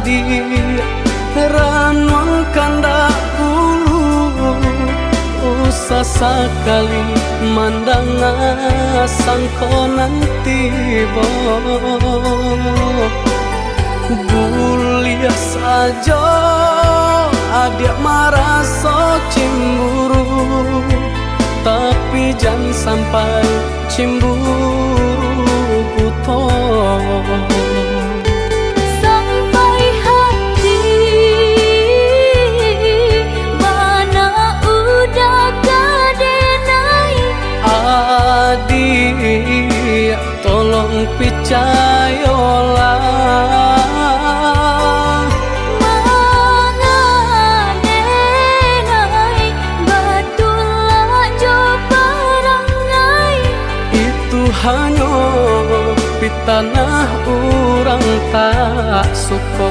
adi ranong kanda ulu usah sekali mandang sangko nanti bulia saja adik merasa cemburu, tapi jangan sampai cemburu buta. Sampai hati mana udah kadenai. Adik tolong percayalah, hanya di tanah orang tak suka.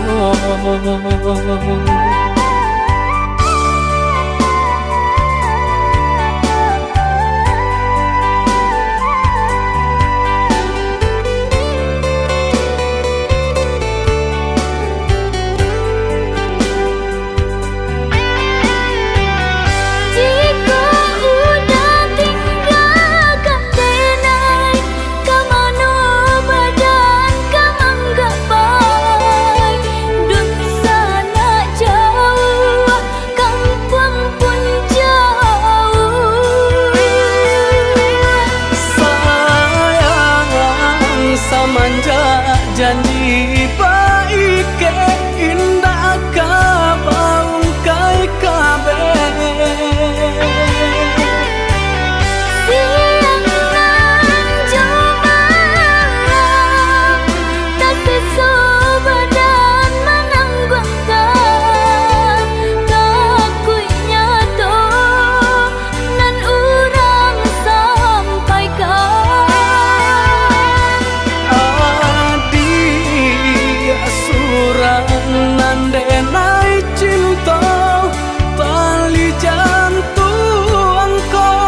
Janji baik ke indah kabau kai kabe siang nan cuma tapi sobadan menanggungkan kakunya to nan urang sampaikan. Nandenai cinta tali jantung kau.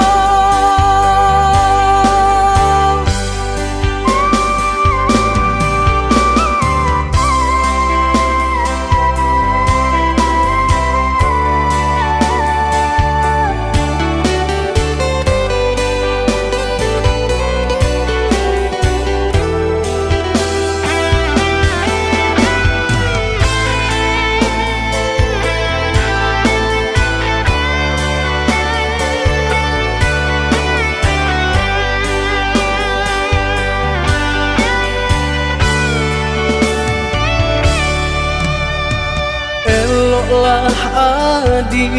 Eloklah adik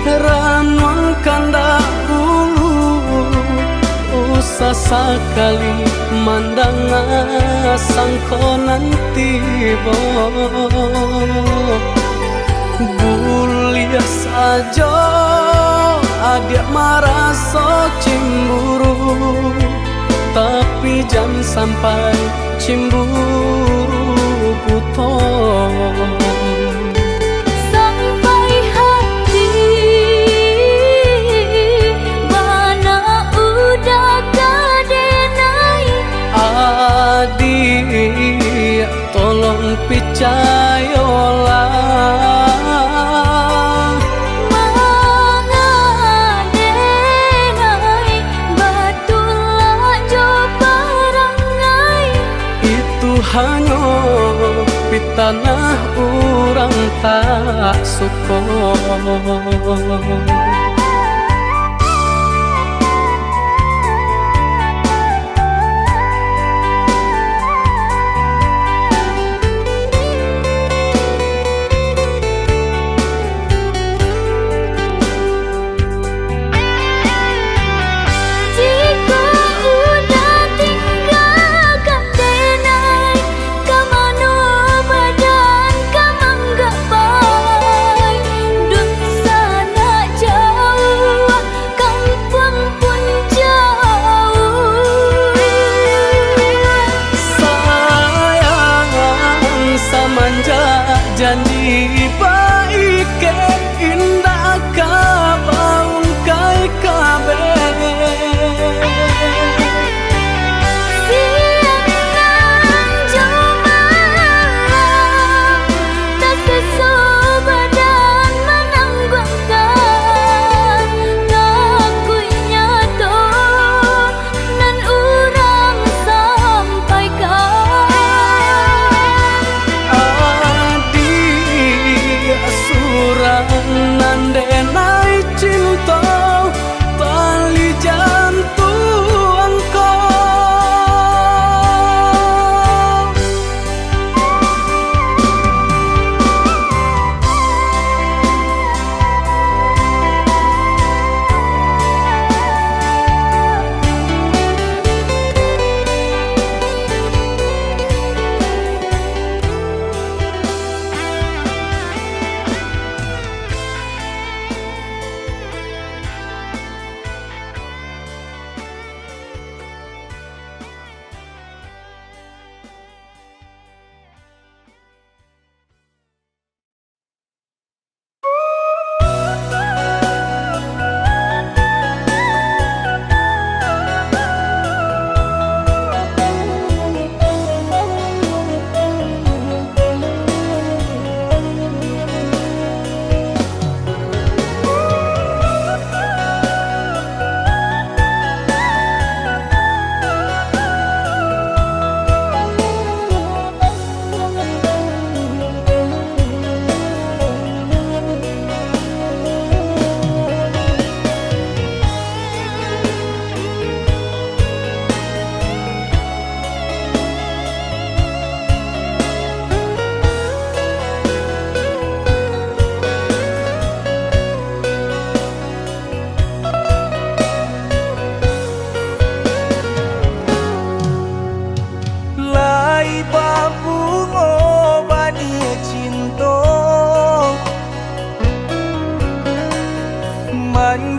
ranong kanda ulu usah sekali mandang sangko nanti bulia saja adik merasa cemburu, tapi jangan sampai cemburu buta. Sampai hati mana udah kadenai. Adik tolong percayalah, mangadenai batulah jo parangai. itu hanya di tanah orang tak suka. Jauh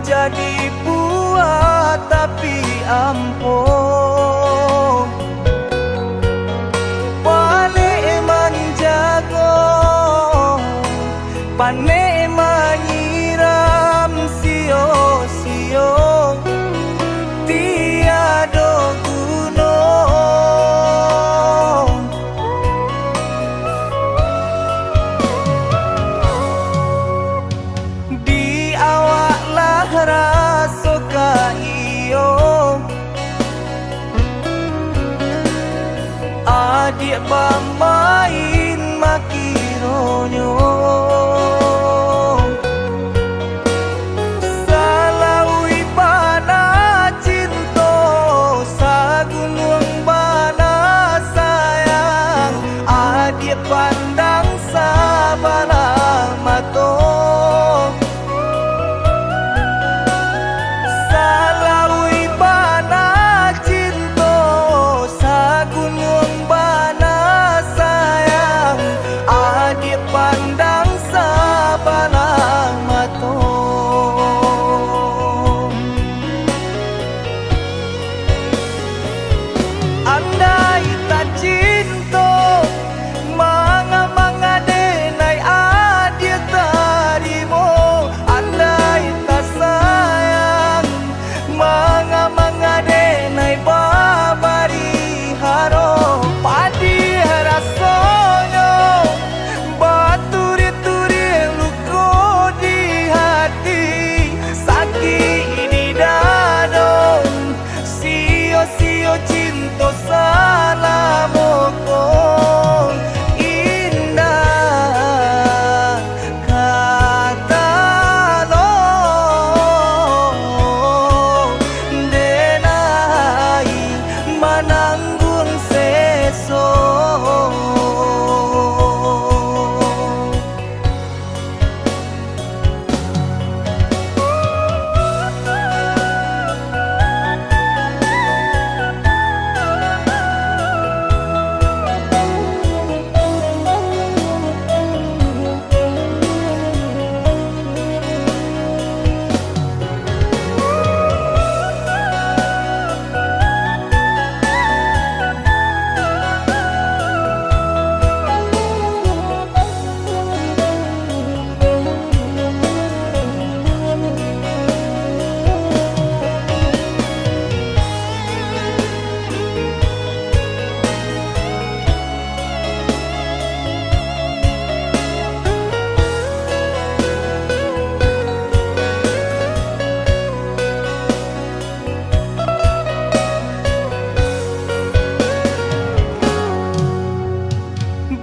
jadi buah tapi ampun balik menjago pane menyiram sio-sio tiada guna di awaklah rasa iyo adik pemain makironyo salaui bana cinta sagunung bana sayang adik pandang sabana mato salaui bana cinta sagunung bana sayang adik pandang sabana mato andai tak cinta manga-manga denai adik tarimo andai tak sayang manga-manga denai babari haro padi rasonyo baturi-turi luko di hati sakit ini dadong sio-sio cinta salamoko indah kata lo denai mananggung seso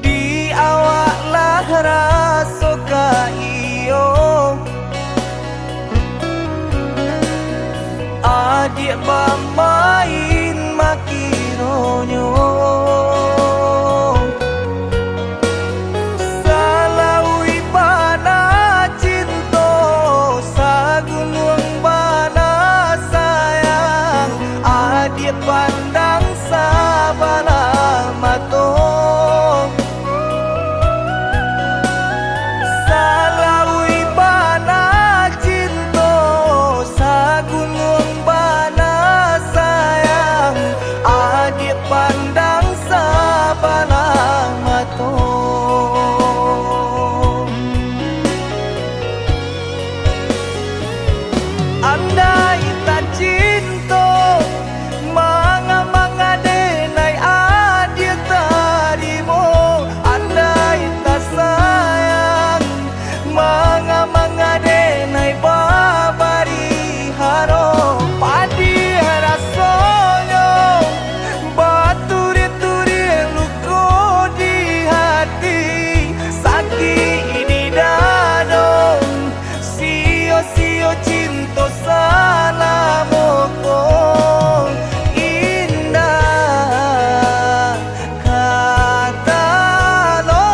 di awaklah rasa iyo adik pemain makironyo salaui bana cinta sagunung bana sayang adik pandang sabana mato salaui bana cinta sagunung bana sayang adik pandang sabana mato andai tak cinta manga-manga denai adik tarimo andai tak sayang manga-manga denai babari haro padi rasonyo baturi-turi luko di hati sakit ini dadong sio-sio cinta salamoko indah kata lo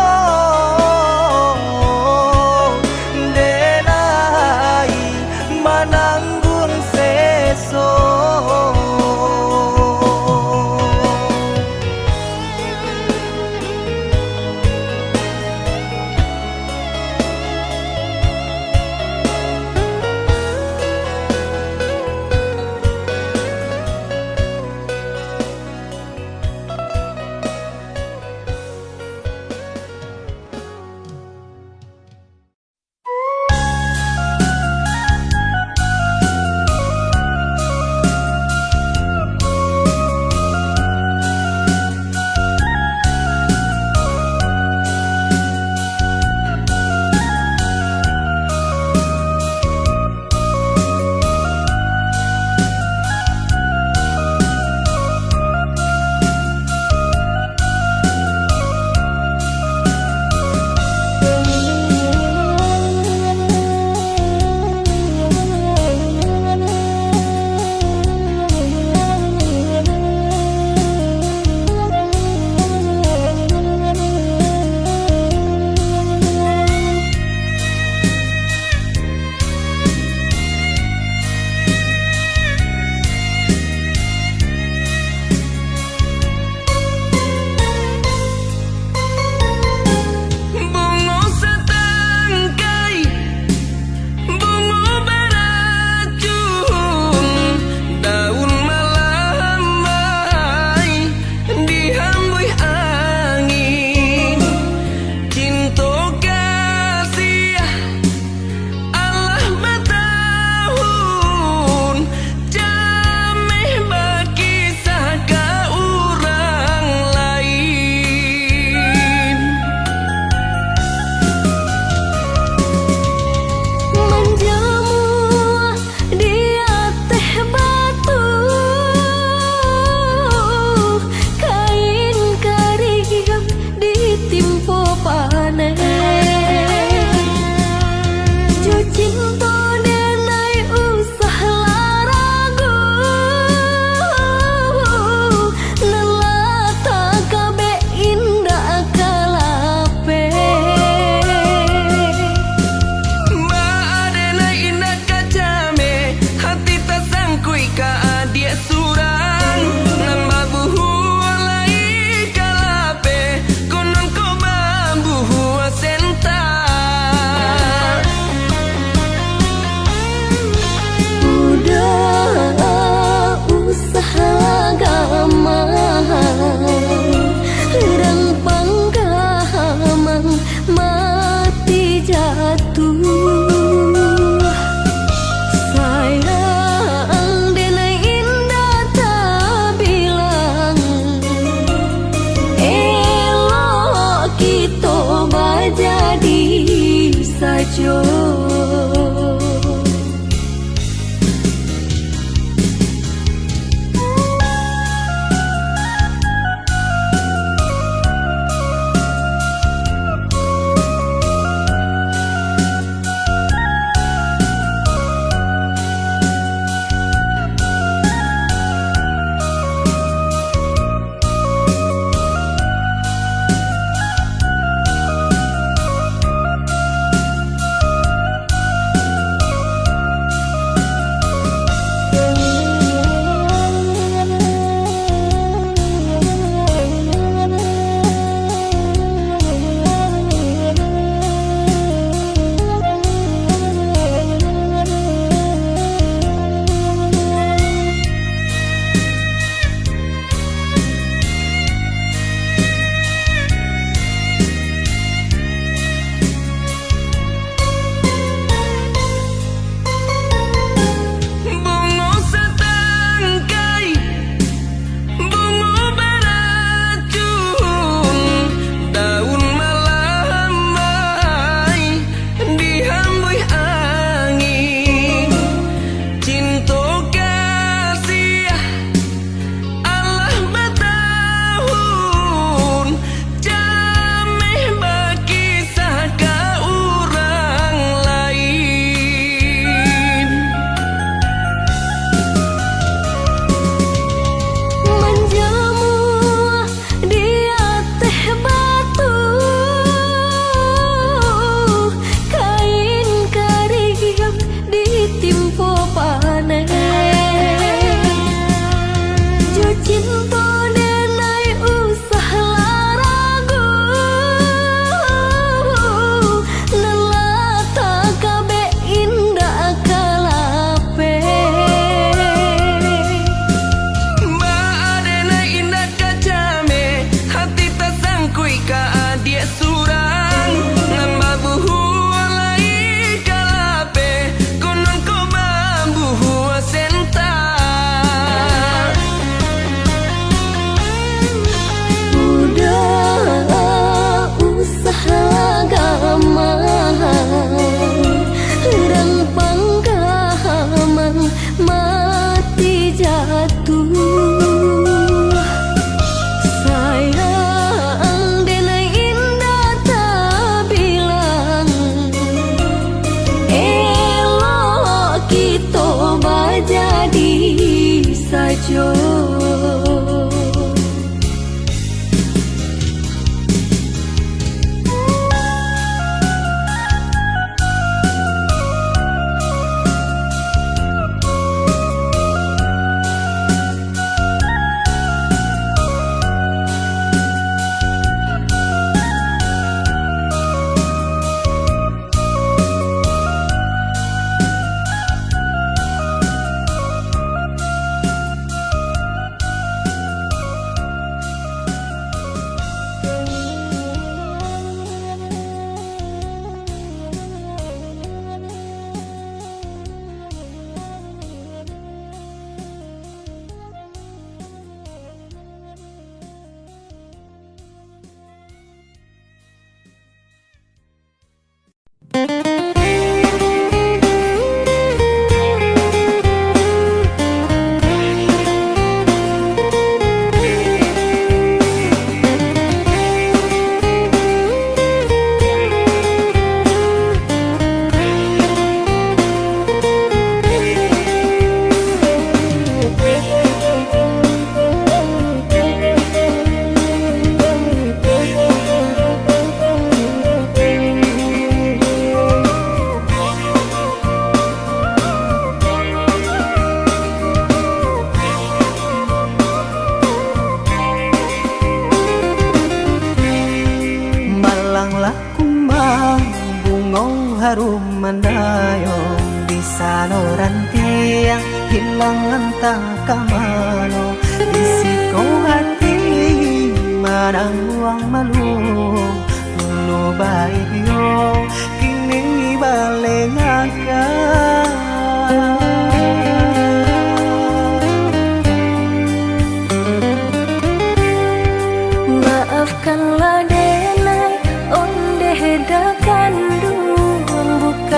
saja. harum mandayong di saluran tiang hilangan tak kamano isiko hati manang uang malu dulu baik yo kini baleng maafkanlah denai onde hedakan duang buka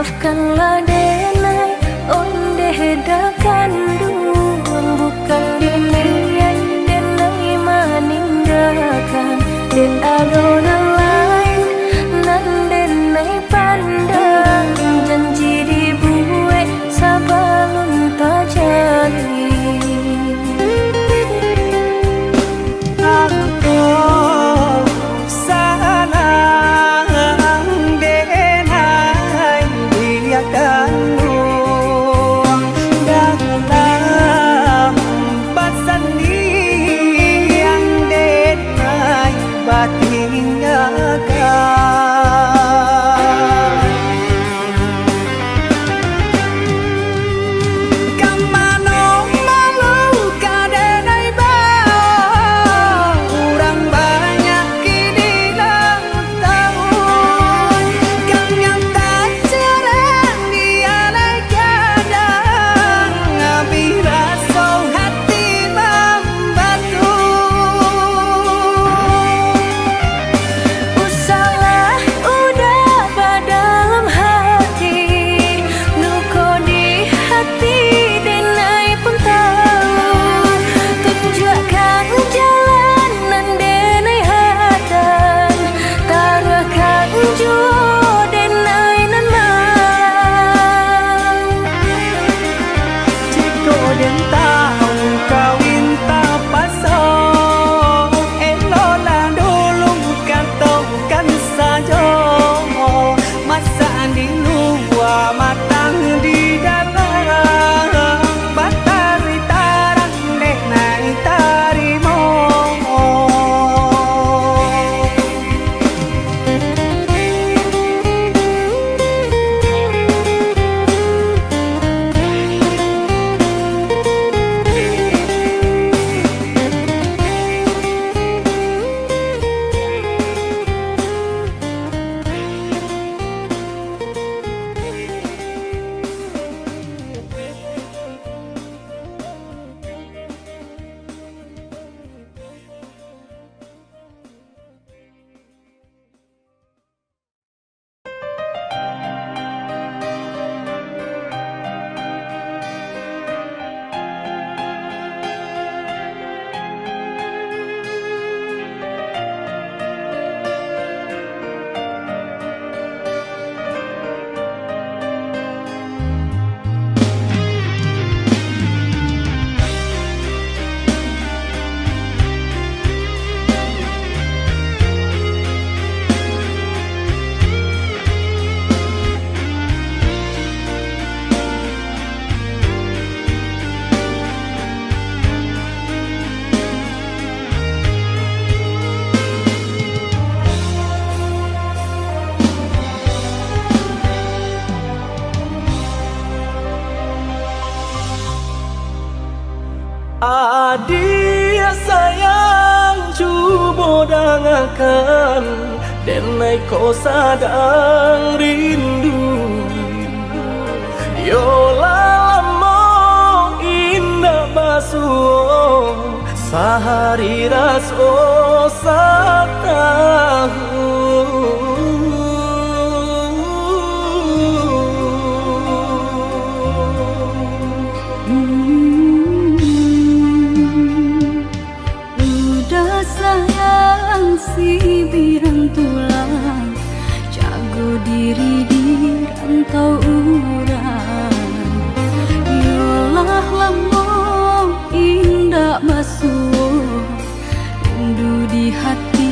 Maafkanlah denai onde hedakan duang bukan dinian denai meninggalkan den adona lain nan denai pandang janji dibuat sabalun tak jadi. Adia sayang cubo dangakan denai ko sadang rindu yola lamo indah basuh sehari raso satahu. Si birang tulang jago diri di rantau urang yolah lamo indah basuh rindu di hati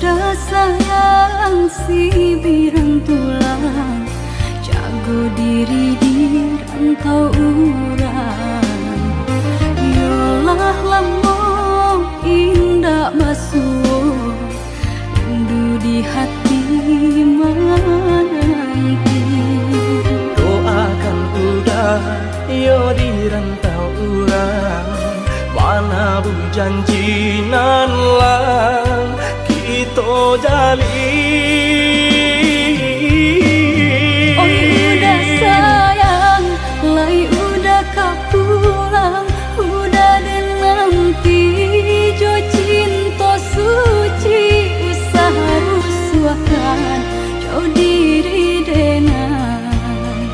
udah sayang si birang tulang, jago diri di rantau urang. Yolah lamun indah basuh, rindu di hati menanti. Doakan udah yo di rantau urang, mana bu janjinan lang kita jalin. Oi udah sayang, lai udah kapulang, udah den nanti jo cinta suci, usaha rusuhkan jauh diri denai,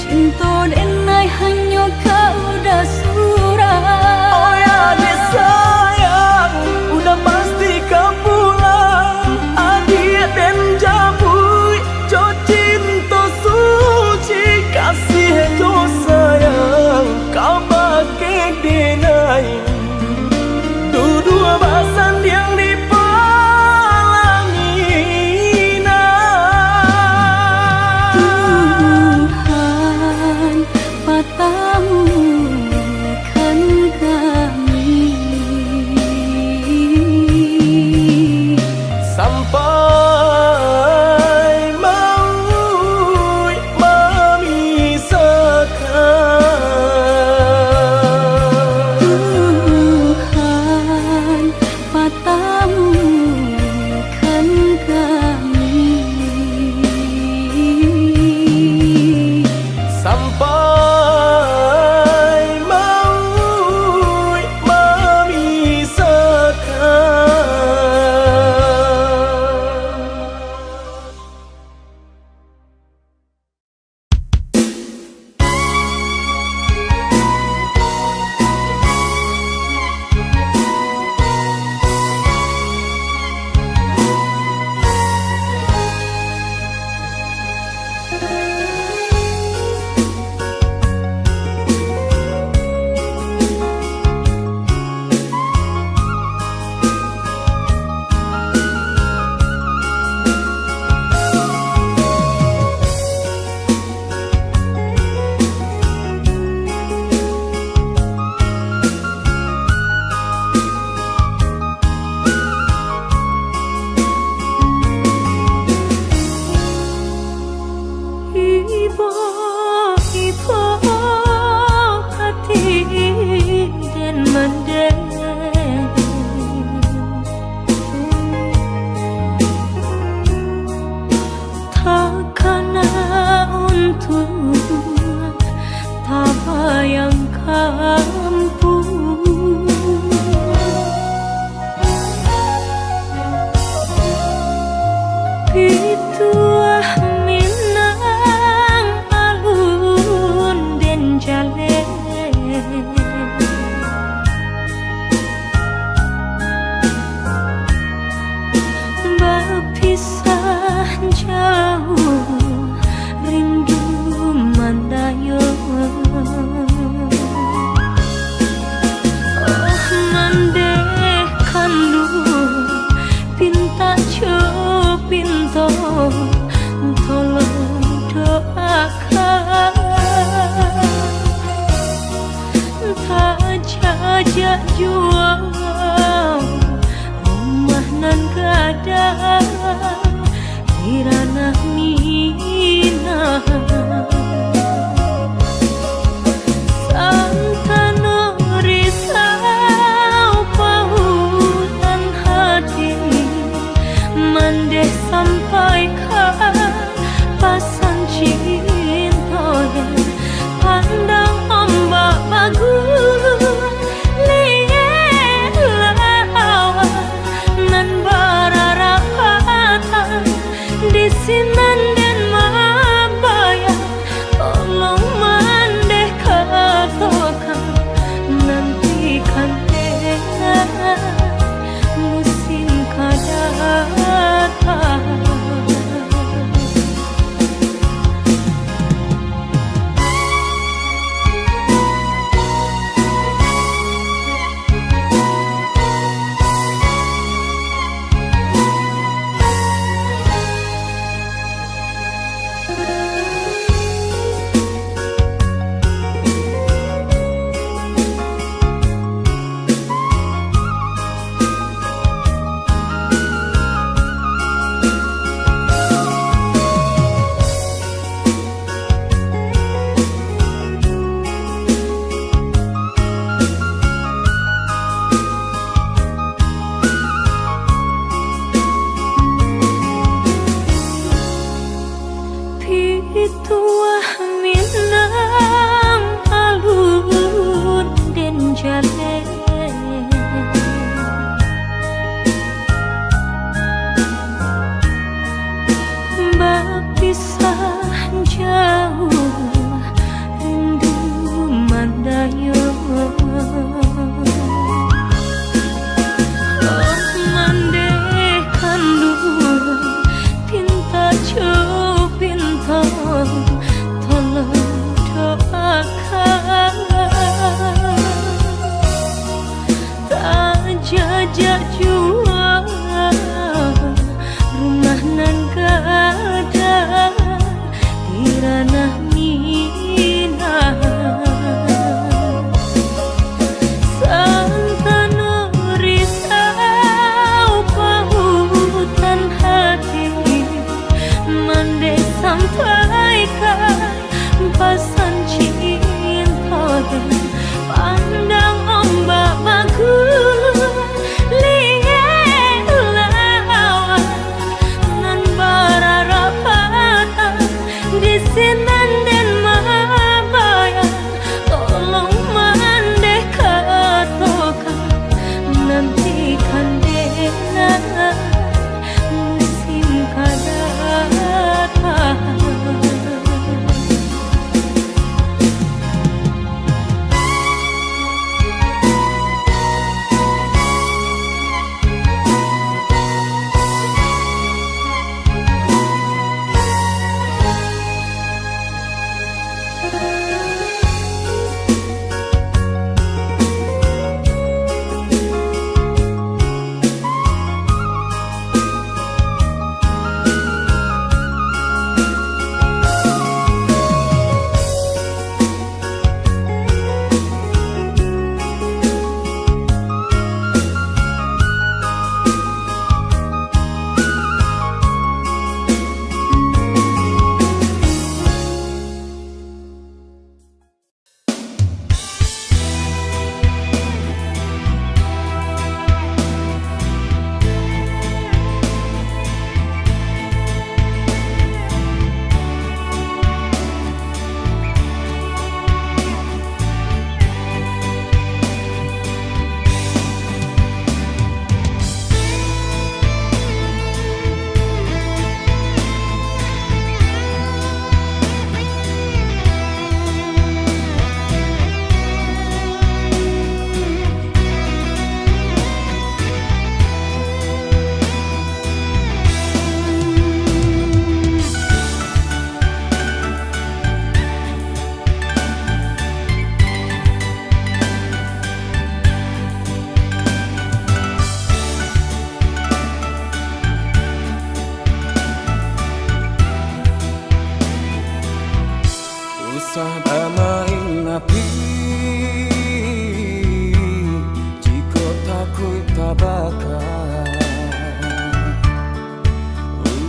cinta denai hanya kau udah surah. Oh ya deh sayang, udah pasti kau pulang, adik dan jabui jo cinta suci, kasih jo sayang kau pakai denai, dua basan yang dipalangina. Tuhan patamukan kami sampai maut memisahkan. Tuhan patamukan kami Sampai maut Ibu, ibu hati dan mendeng, takkan untuk tak bayang kampung. Pituah Minang alun den jale, berpisah jauh rindu mandayo. Oh mandeh kandu pinta jo pinto, tolong doakan tak jajak jual rumah nan gadang di ranah Minang. Santano risau pautan hati, mandeh sampaikan pasan cinta, pandang ombak bagus lihat lawan nan bararapatan di sinan dan mabaya, tolong mandeh katakan nantikan musim kadang.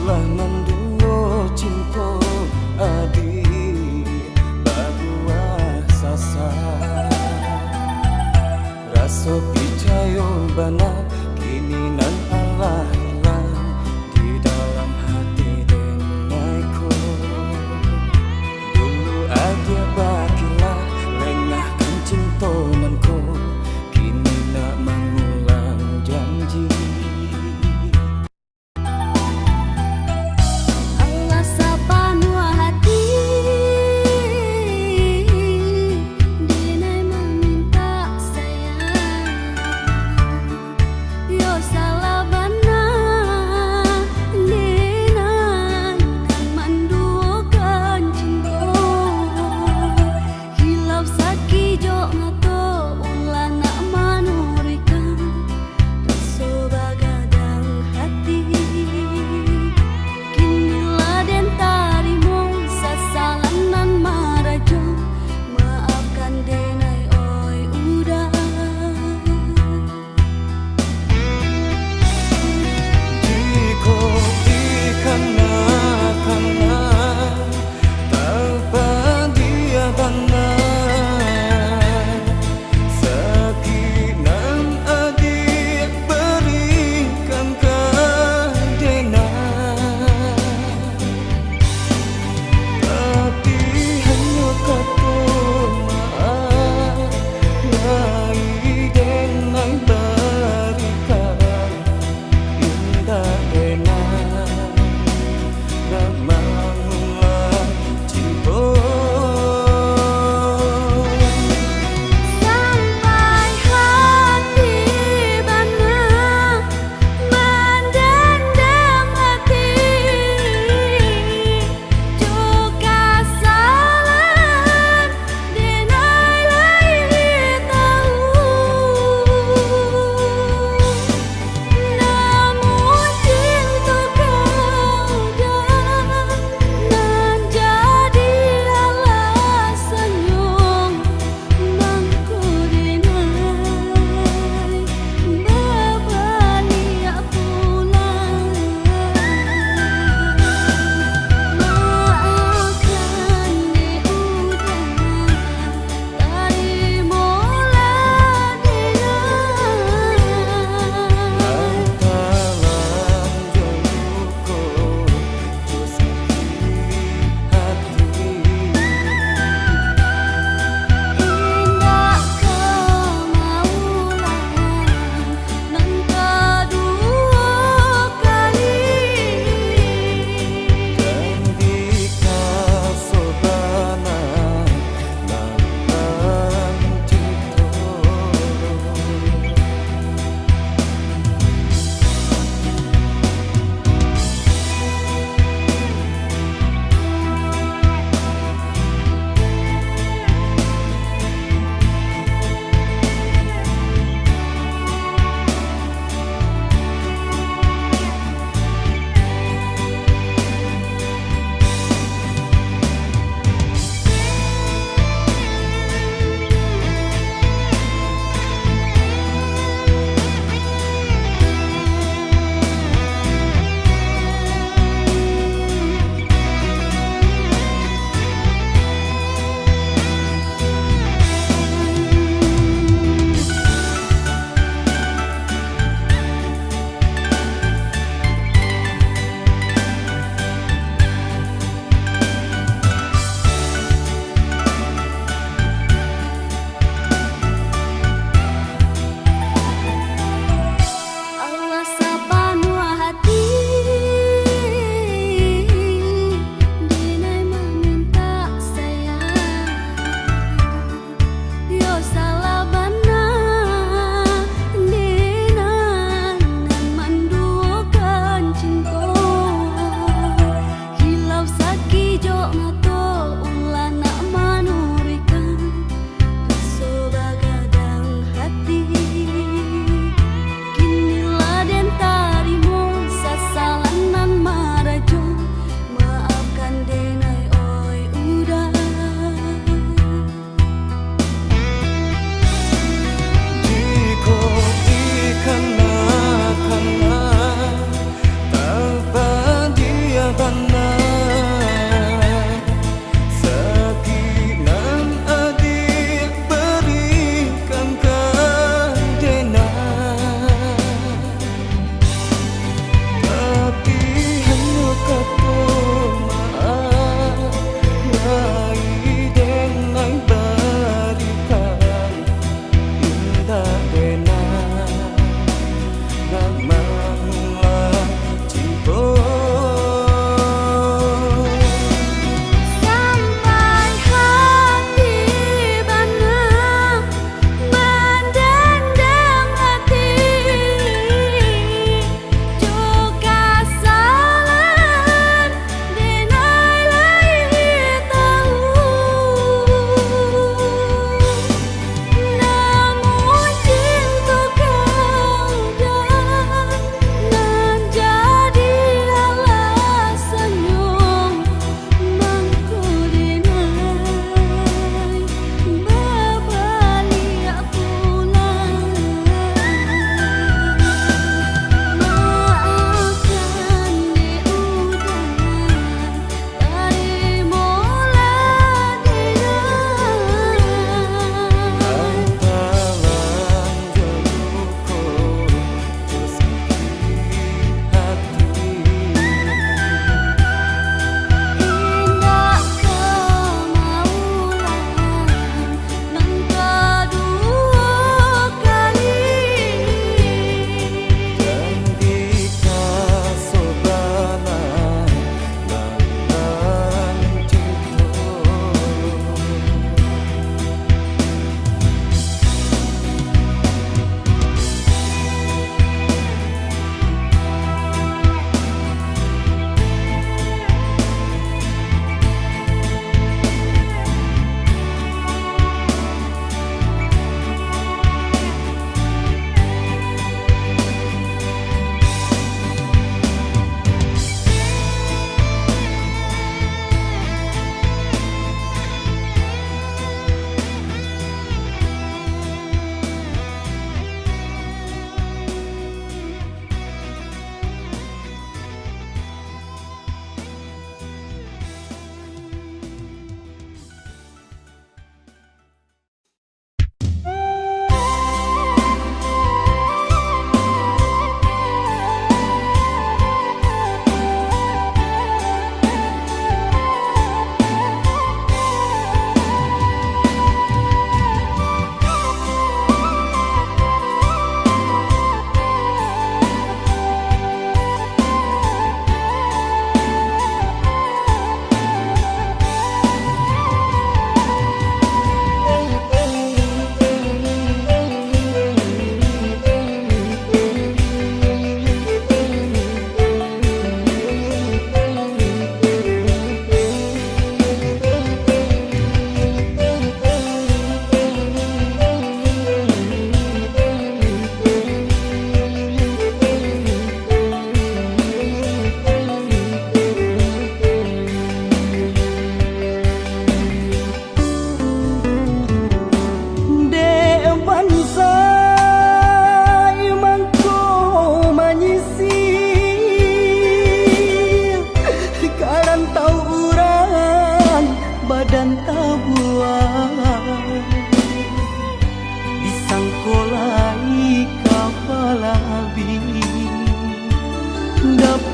Itulah mandulo cinta adi baguah sasa Raso picayo bana kini nan Allah hilang di dalam hati denaiku Dulu aja bagilah lengahkan cinta nanku Kini nak mengulang janji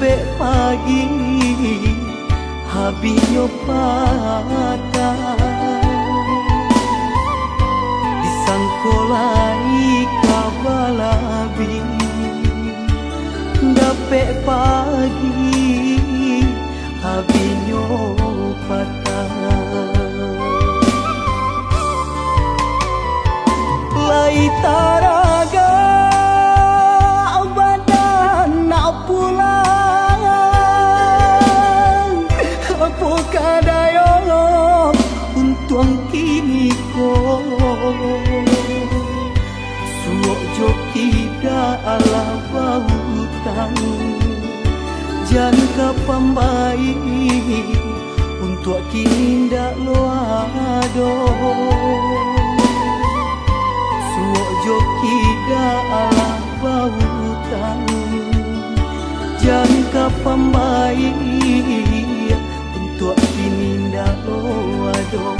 Dape pagi habinyo patah disangkolai kabalabi. Dape pagi habinyo patah lai taraga badan nak pulang apa kadayo untung kini ko suok jokida ala bautan jan kapambai untuk kini ndak loado jokida ala bautan jangka pambai untuk kini ndak loado.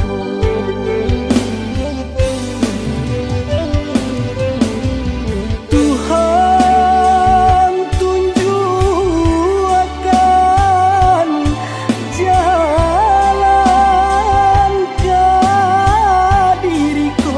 Tuhan tunjukkan jalan ke diriku.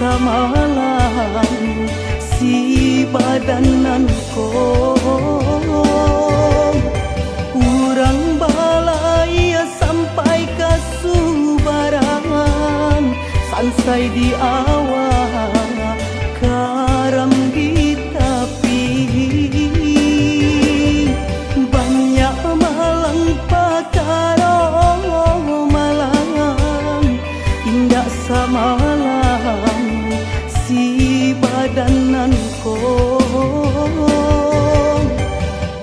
Samalang si badanan ko urang balai sampai ke Subaran sansai di awal karam di tepi banyak malang pakaro malang indah samalang si badanan ko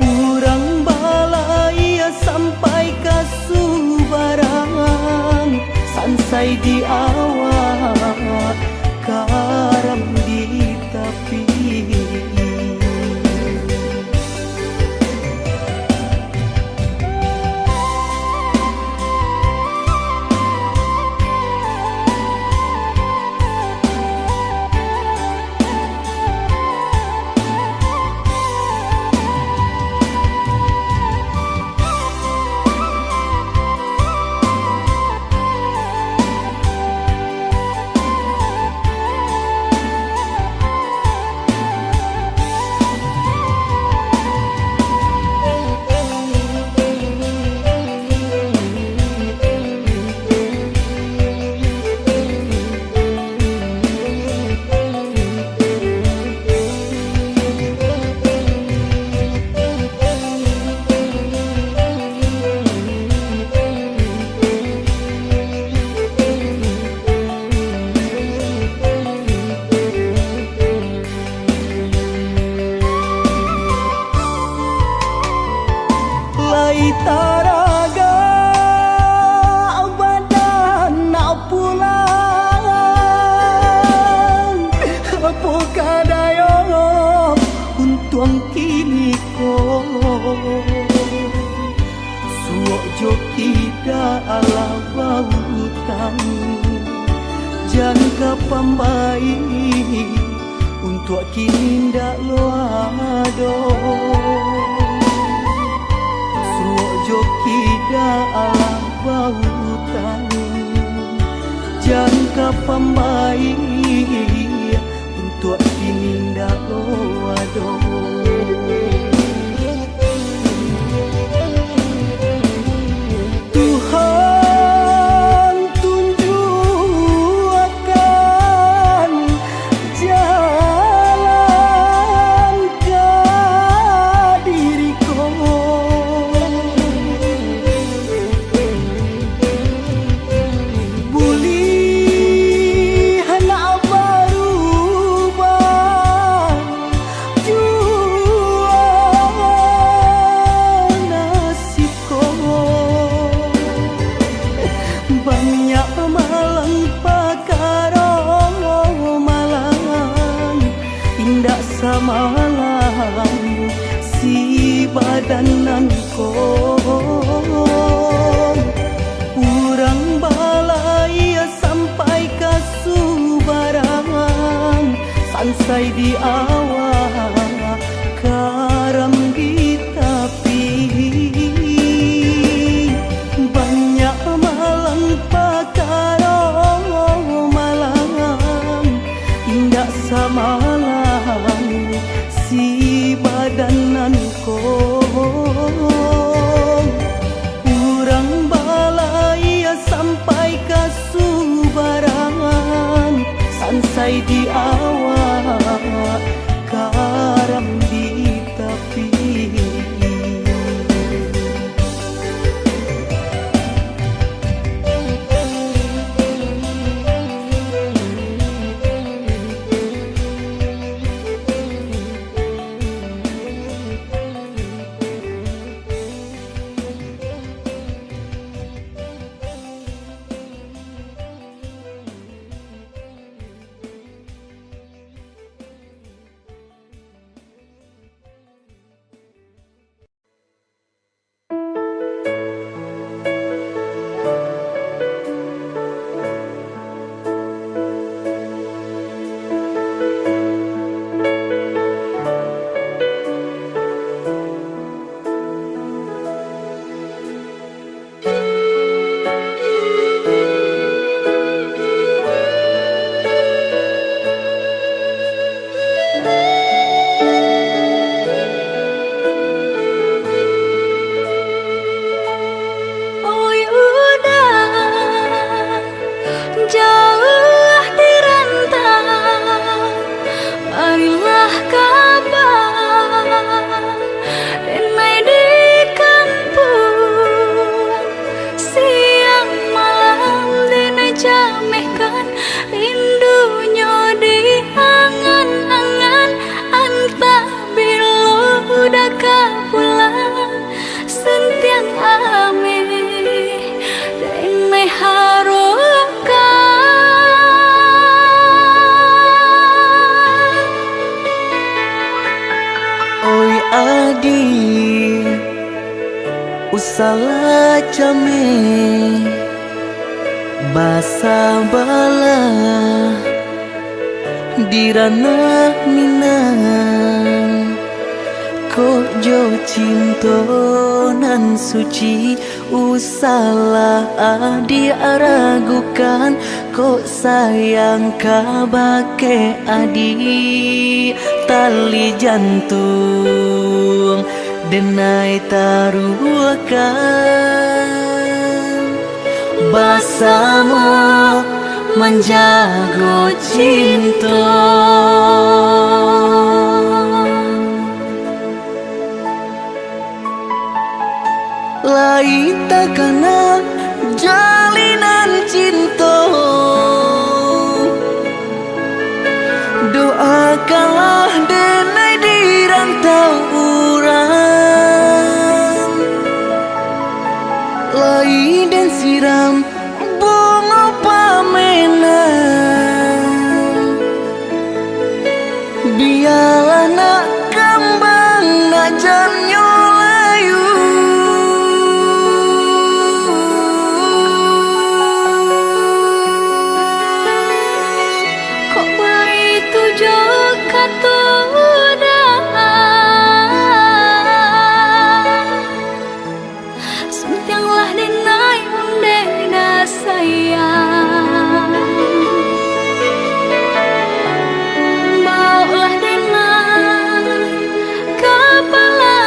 urang balai sampai ke Subaran sansai di awal karam di tepi. Taraga badan nak pulang apa kadayo untung kini ko suok jokida ala bautan jangka pambai untuk kini ndak loado jokida ala bautan jangka pambai untuk kini ndak loado. Tuhan tunjukkan jalan ke diriku. You banyak malang pakarong malang indah samalang si badanan ko urang balai sampai ke Subarang sansai di awal karam di tepi banyak malang pakarong malang indah samalang si badanan ko urang balai sampai ke Subarang sansai di awak karam di tepi Oi udah jauh di rantau, marilah kabar denai di kampung siang malam denai jamehkan rindunya di angan-angan antah bila udah pulang sentiang ame denai harukan oi adi usala came basa bala dirana minang kok jo cinto nan suci usala adi aragukan kok sayang kabake adi tali jantung denai taruhkan basamu menjago cinta lain tak kenal jalinan cinta doakanlah denai di rantau urang lain dan siram bunga pamenang biarlah nak kembang nak jamnya layu kok begitu juga tuh sentianglah denai undena sayang baulah denai kepala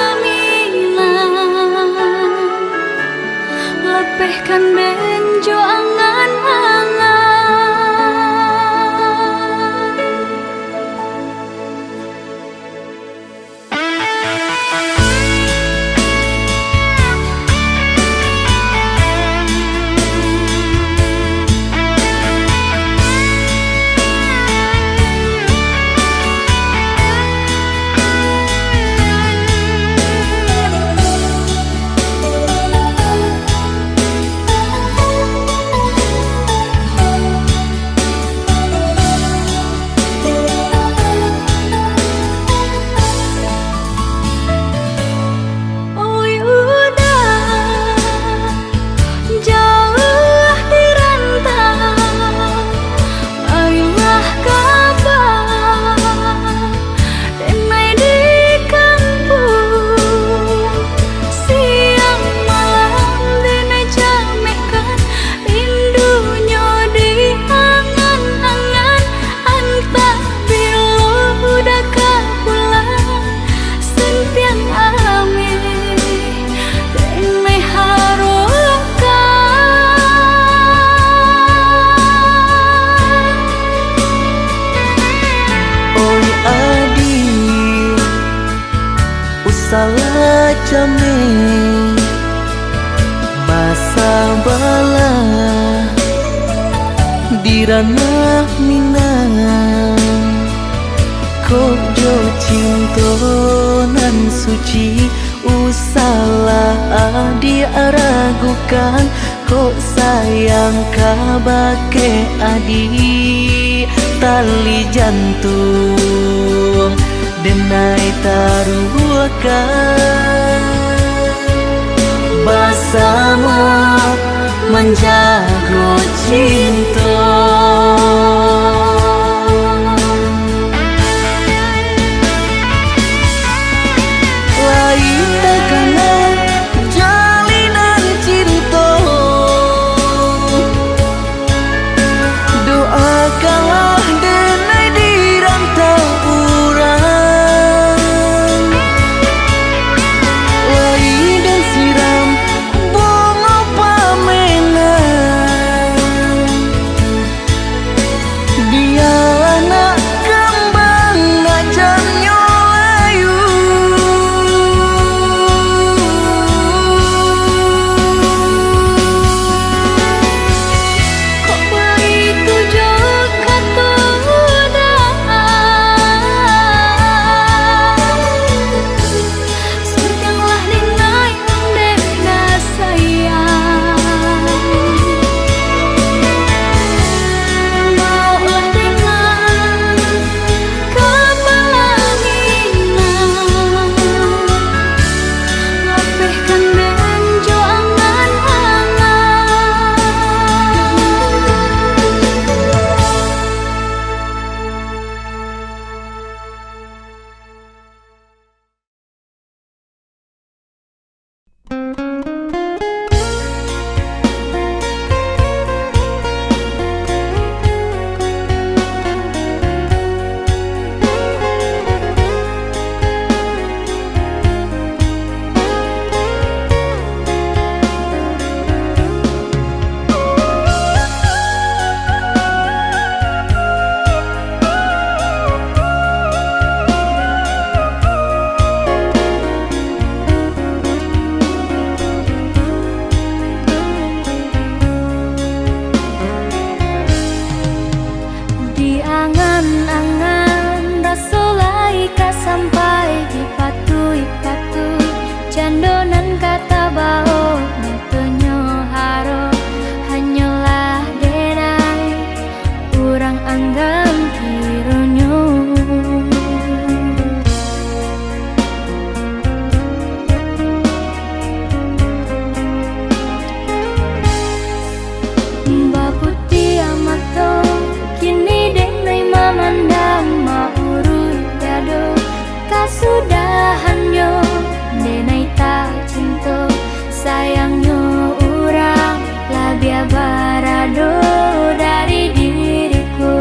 came basa bala di ranah minang kok jo cinto nan suci usalah adi aragukan kok sayang kabake adi tali jantung denai taruhkan bersama menjaga cinta. Lain tekanan jalinan cinta, doakanlah denai di rantau urang. Lai dan siram bunga pamenang, biarlah nak kembang nak jamnya layu. Kok begitu juga sudahlah denai undena sayang, maulah dengan kepala minang lapehkan benjo angan-angan. Di angan-angan rasolai ka sampai di patui-patui candonan kata bao nyetonyo haro hanyalah denai urang anggam kironyo. Mbak putih amato kini denai mamandang maurui dado kasudahannya denai tak cinta sayangnya urang labia barado dari diriku.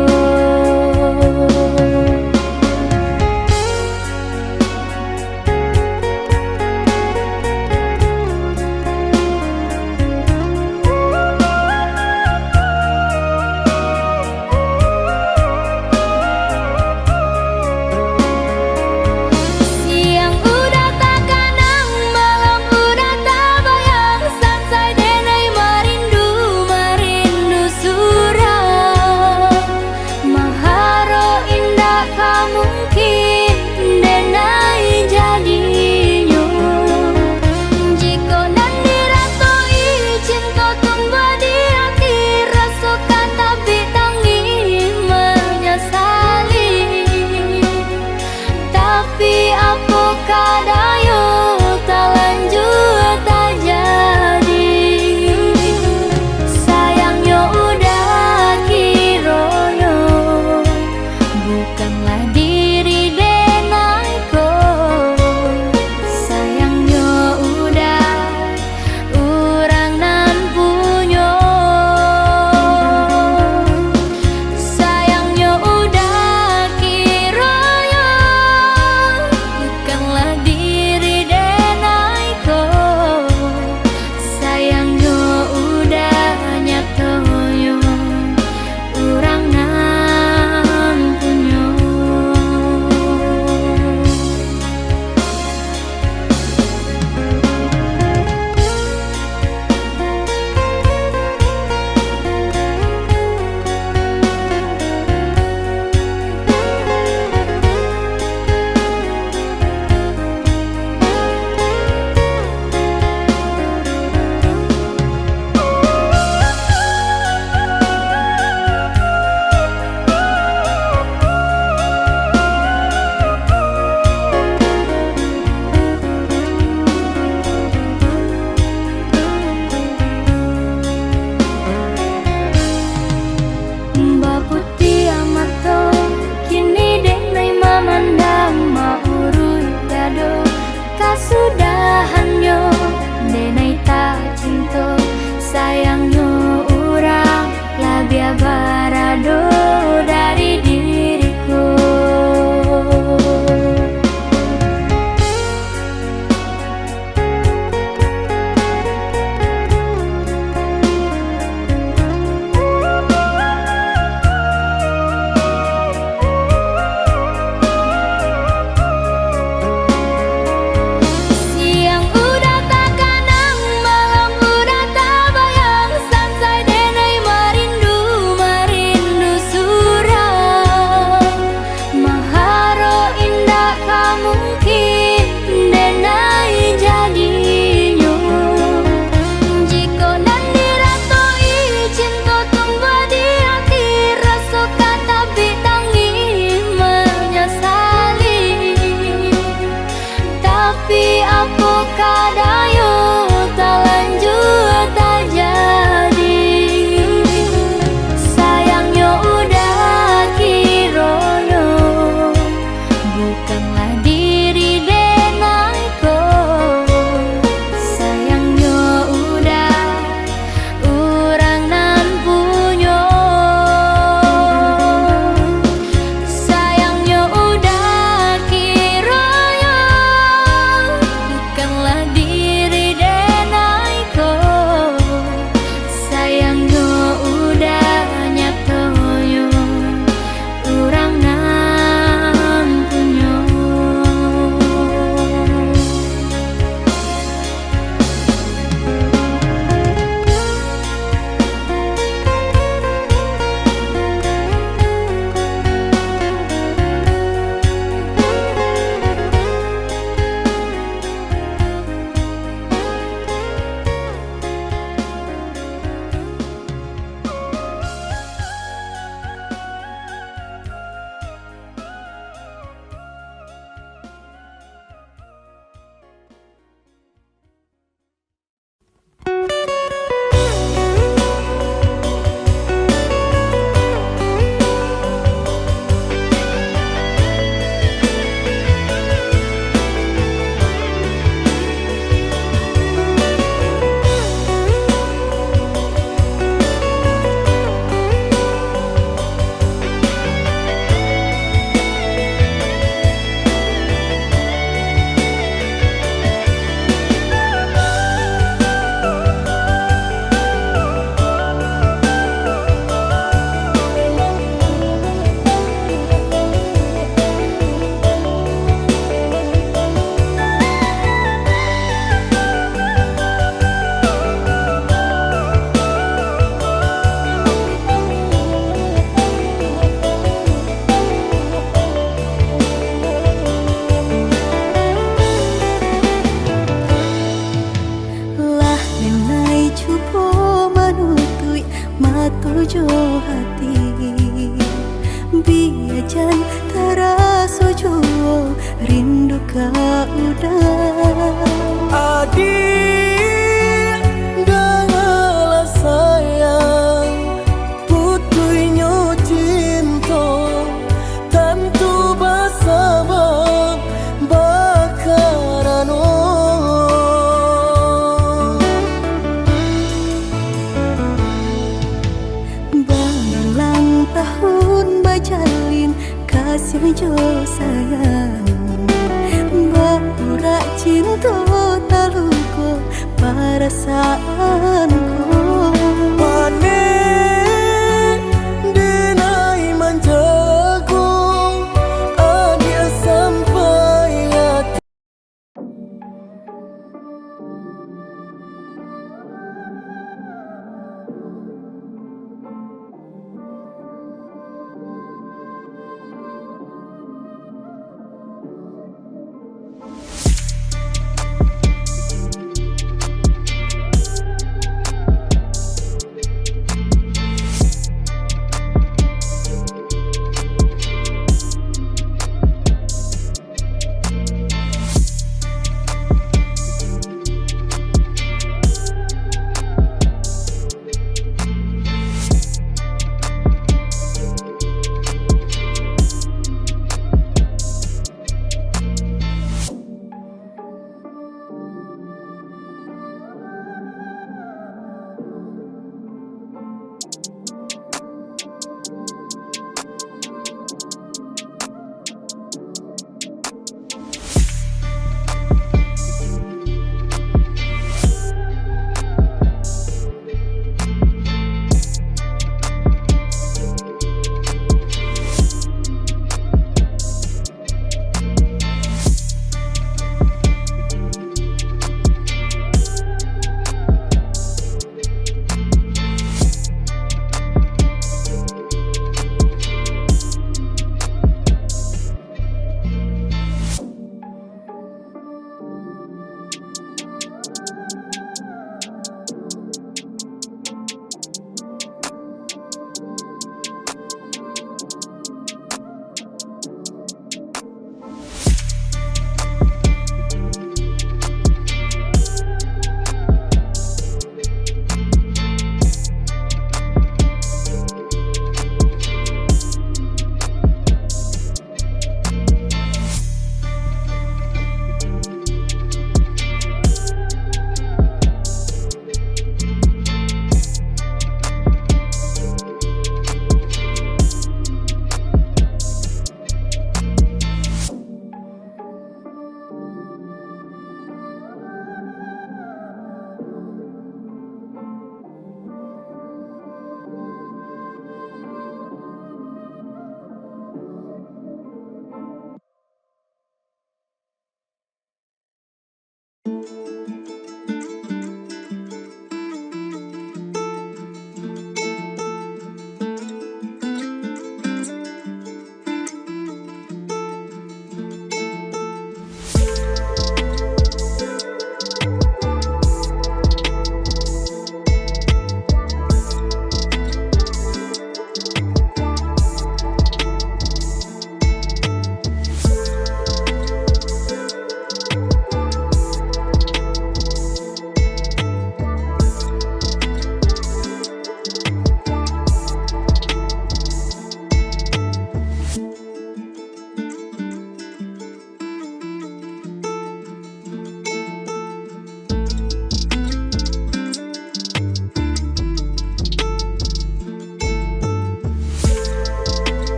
tujuh hati biajan taraso juo rindu ka udah Adik dengarlah sayang putuinyo cinta tentu bersama bakarano Balang tahun bajalin kasih jo sayang Bapurak cinta taluko perasaanku Pane denai manjago adia sampai hati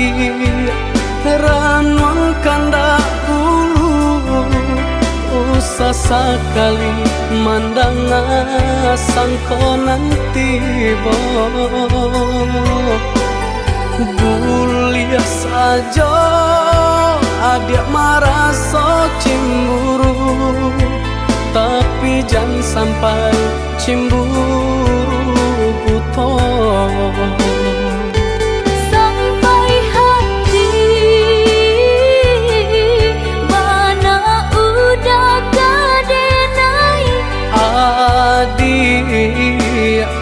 adi ranong kandak bulu usah sekali mandang sangko nanti bo bulia saja adik marah so cemburu tapi jangan sampai cemburu buto sampai hati mana udah kadenai adik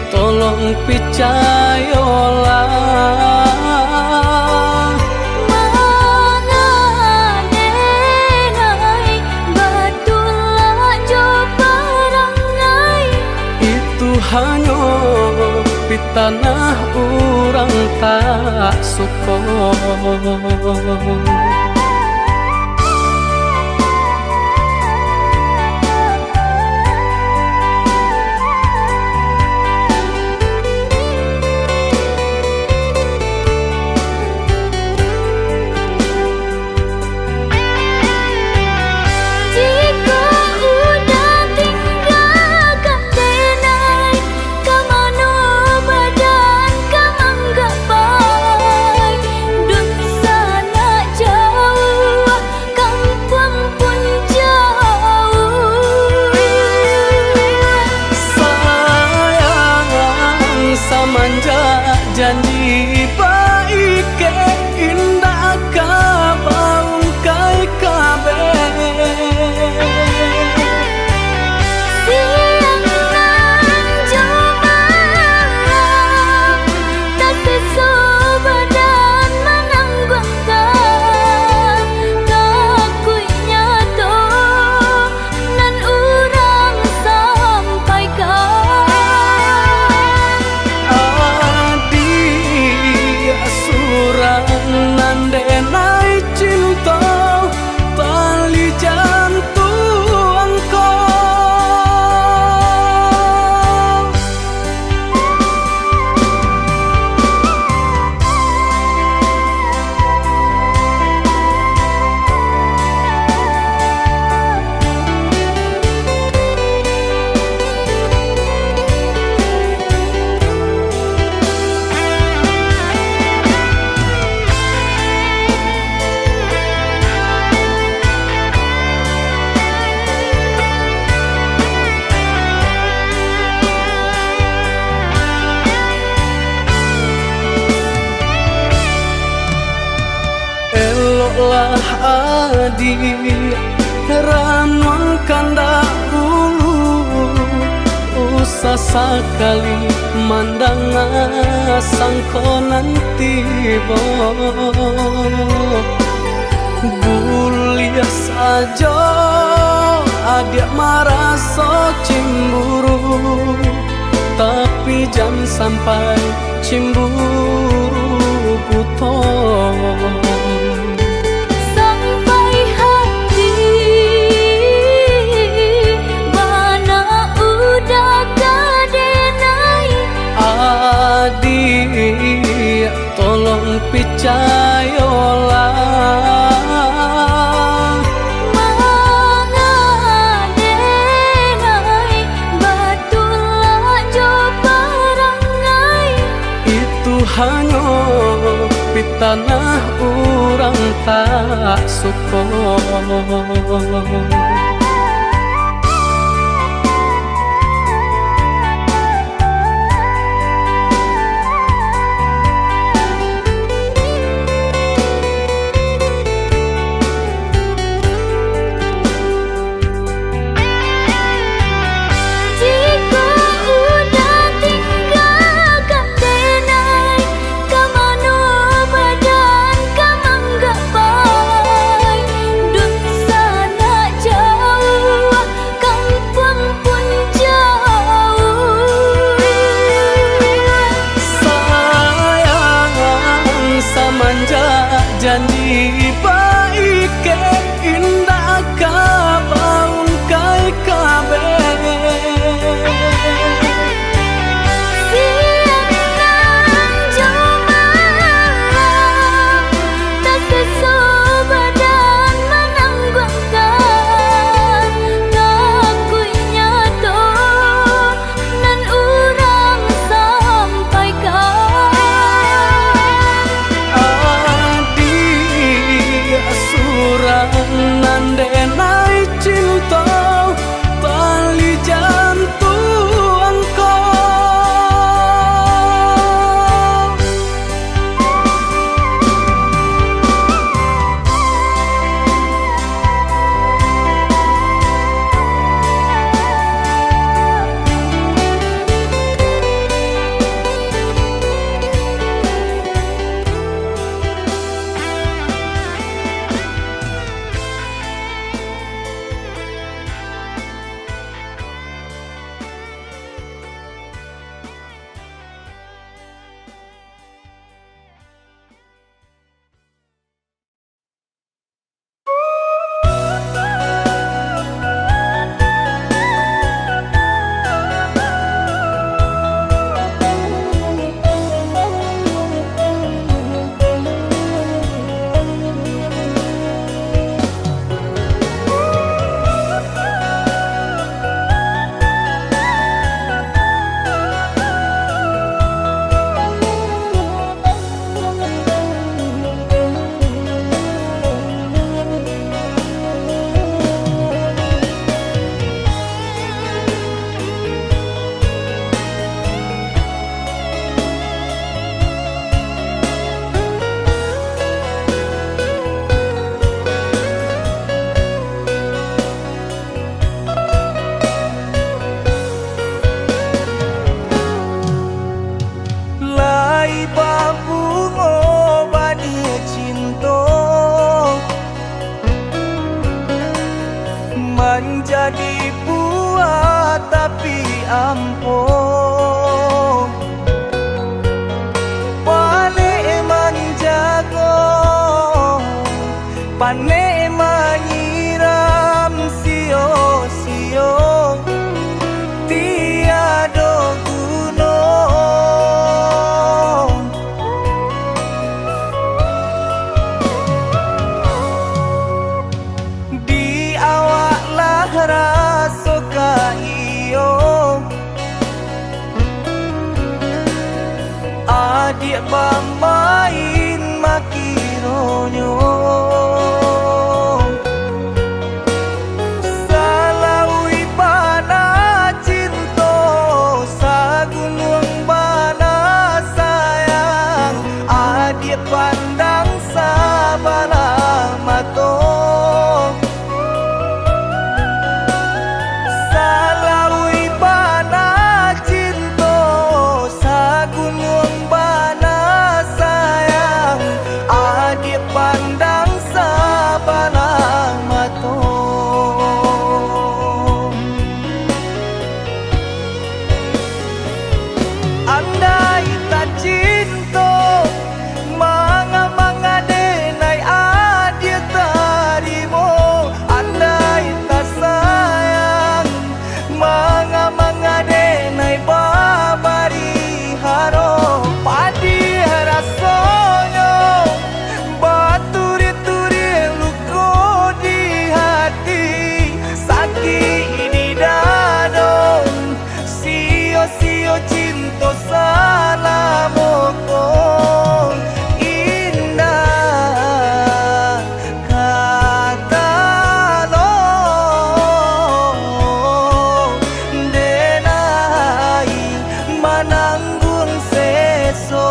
tolong percayalah hanya di tanah orang tak suka. Janji baik ke indah kabaung kai kabe siang nan jumalang tak sesobadan menanggungkan kakunya to nan urang sampaikan nandenai cinta tali jantung kau lah adik ranong kandak bulu usah sekali mandang sangko nanti bo bulia saja adik marah so cemburu tapi jangan sampai cemburu buto adik tolong percayalah mangadenai batulah jo parangai itu hanya di tanah orang tak suka. Janji baik ke indah kabaung kai kabe siang nan jumalang adik bamain makironyo salaui bana cinto sagunung bana sayang adik pandang sabana mato salaui bana cinto sagunung bana sayang adik pandang sabana mato andai tak cinto manga denai adik tarimo andai tak sayang manga denai babari haro padi rasonyo baturi-turi luko di hati sakit di dadong sio-sio cinta salamoko indah kata lo denai mananggung seso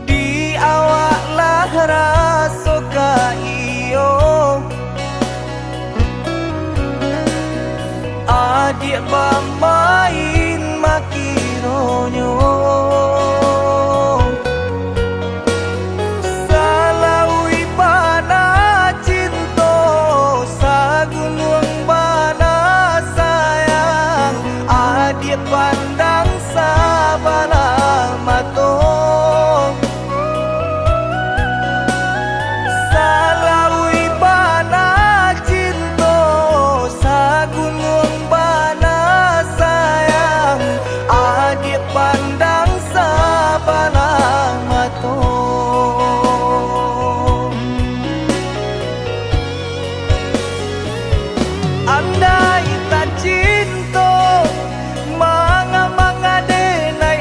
di awak lah raso ka iyo adik bamain makironyo salaui bana cinto sagunung bana sayang adik pandang sabana mato salaui bana cinto sagunung bana sayang adik pandang sabana mato andai tak cinto manga denai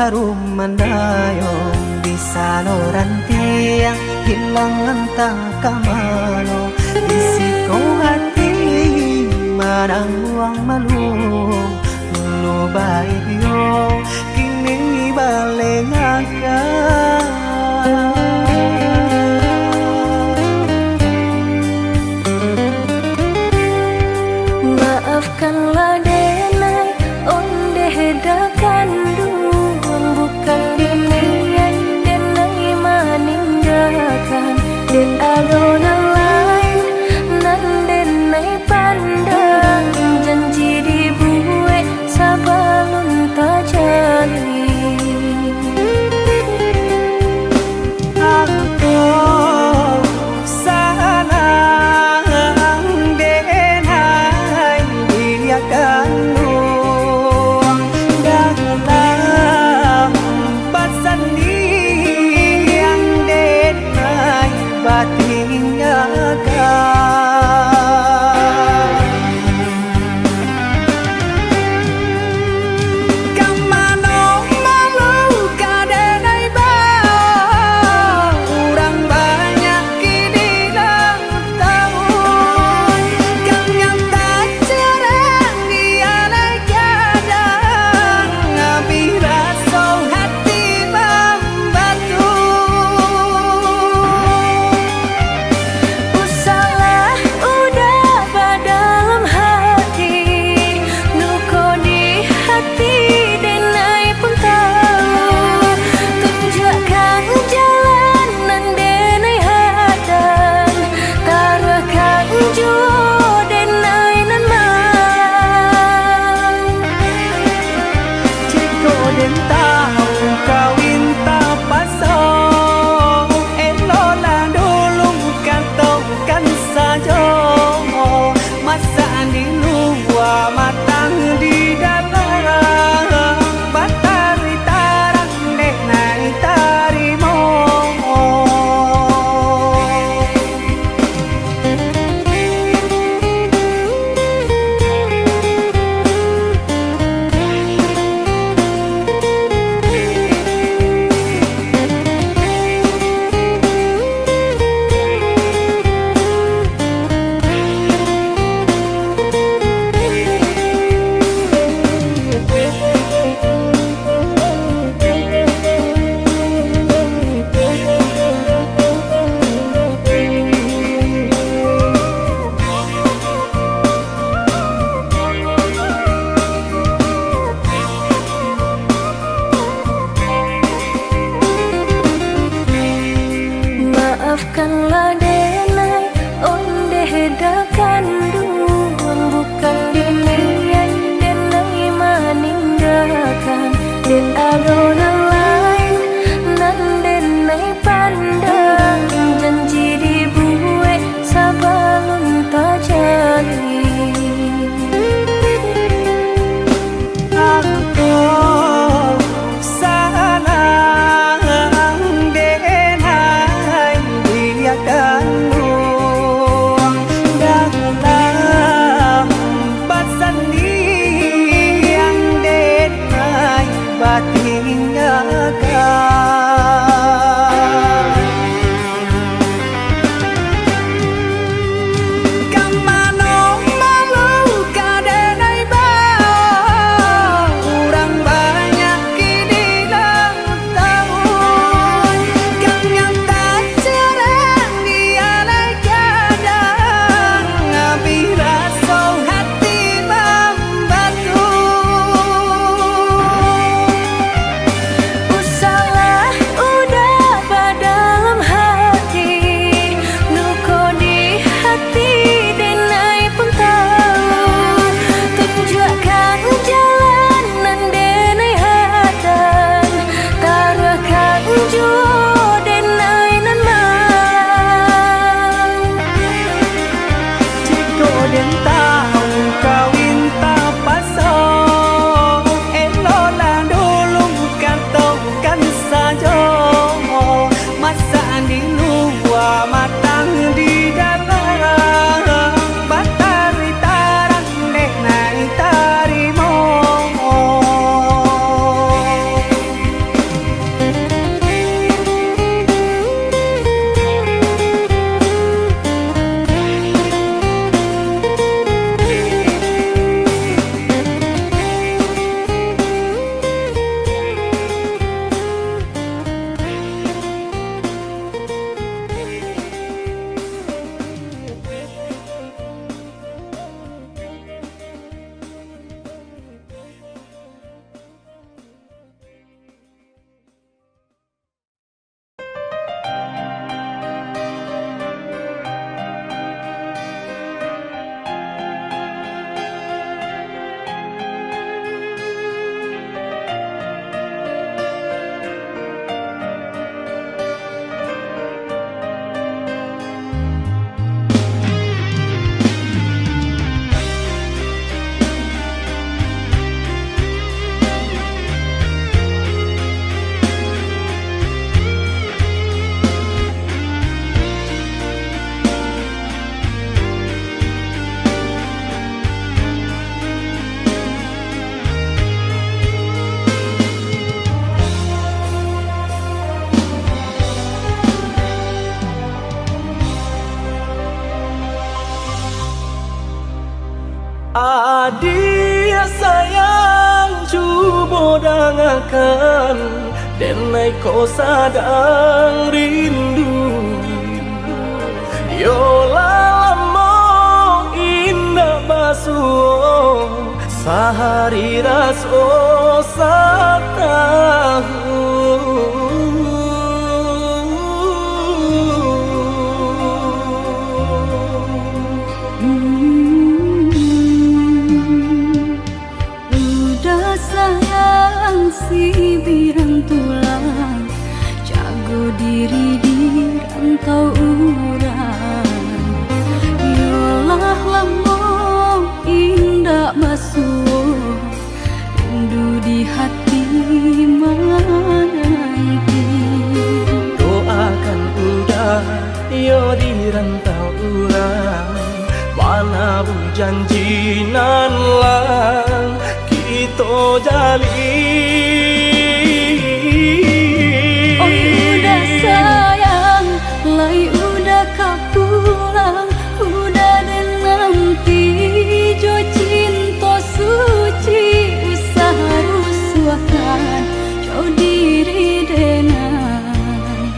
jarum mendayung di saluran tiang hilang entah kemana risiko hati marang uang malu dulu baik yo kini balik agak Maafkanlah denai onde hedakan duang bukan dinian denai maninggalkan den adonan lain nan denai pandang janji dibuat sabalun tak jadi aku Maafkanlah denai onde hedakan duang bukan dinian denai maninggalkan den adonan lain nan denai pandang janji dibuat sabalun tak jadi aku dan Adia sayang cuba dengarkan, denai kau sadang rindu. Yola lama indah basuh, sehari raso satahu. Udah sayang si birang tulang, jago diri di rantau urang. Yolah lamo indah basuh, rindu di hati menanti. Doakan udah yo di rantau urang, mana bu janji nan lang kita jalin. Oh udah sayang, lai udah kau pulang, udah dan nanti jo cinta suci usaha rusuhan jauh diri denai,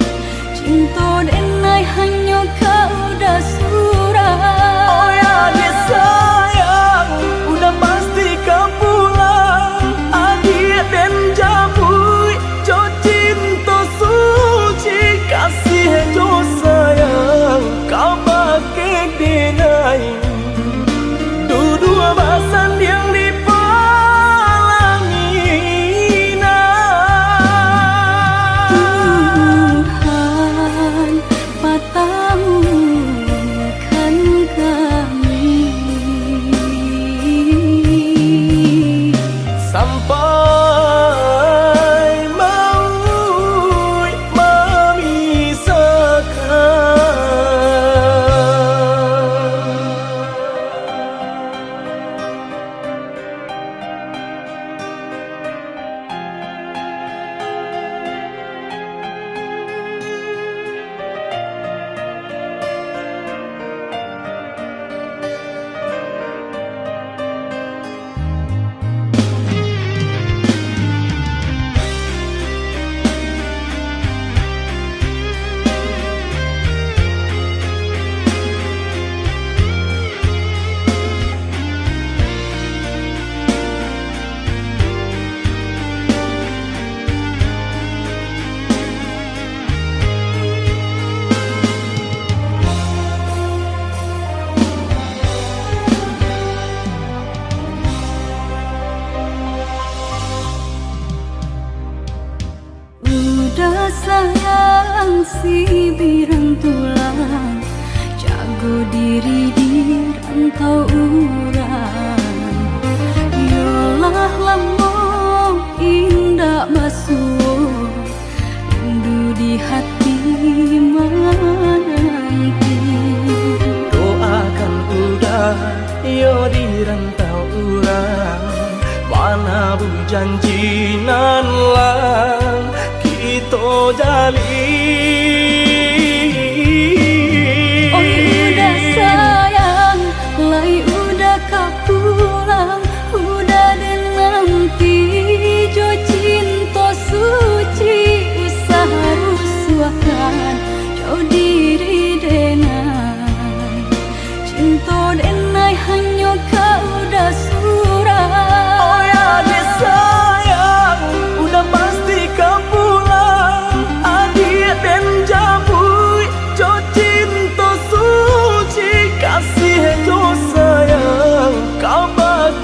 cinta denai hanya kau dah surah. Oh ya dia sayang, udah pasti kau pulang. Adik dan jabui, jo cinta suci, kasih jo sayang, kau pakai denai. Dua basan yang dipalangina. Tuhan patahkan kami sampai maut Udah sayang si birang tulang, jago diri di rantau urang. Yolah lamo indah basuh, rindu di hati menanti. doakan udah yo di rantau urang, mana bu janji nan lang kita jalin. Oh udah sayang, lai udah kau pulang, udah dan nanti jo cinta suci usaha rusuhan jauh diri denai, cinta denai hanya kau dah surah. Oh ya dia sayang, udah pasti kau pulang. Adik dan jabui, jo cinta suci, kasih jo sayang, kau pakai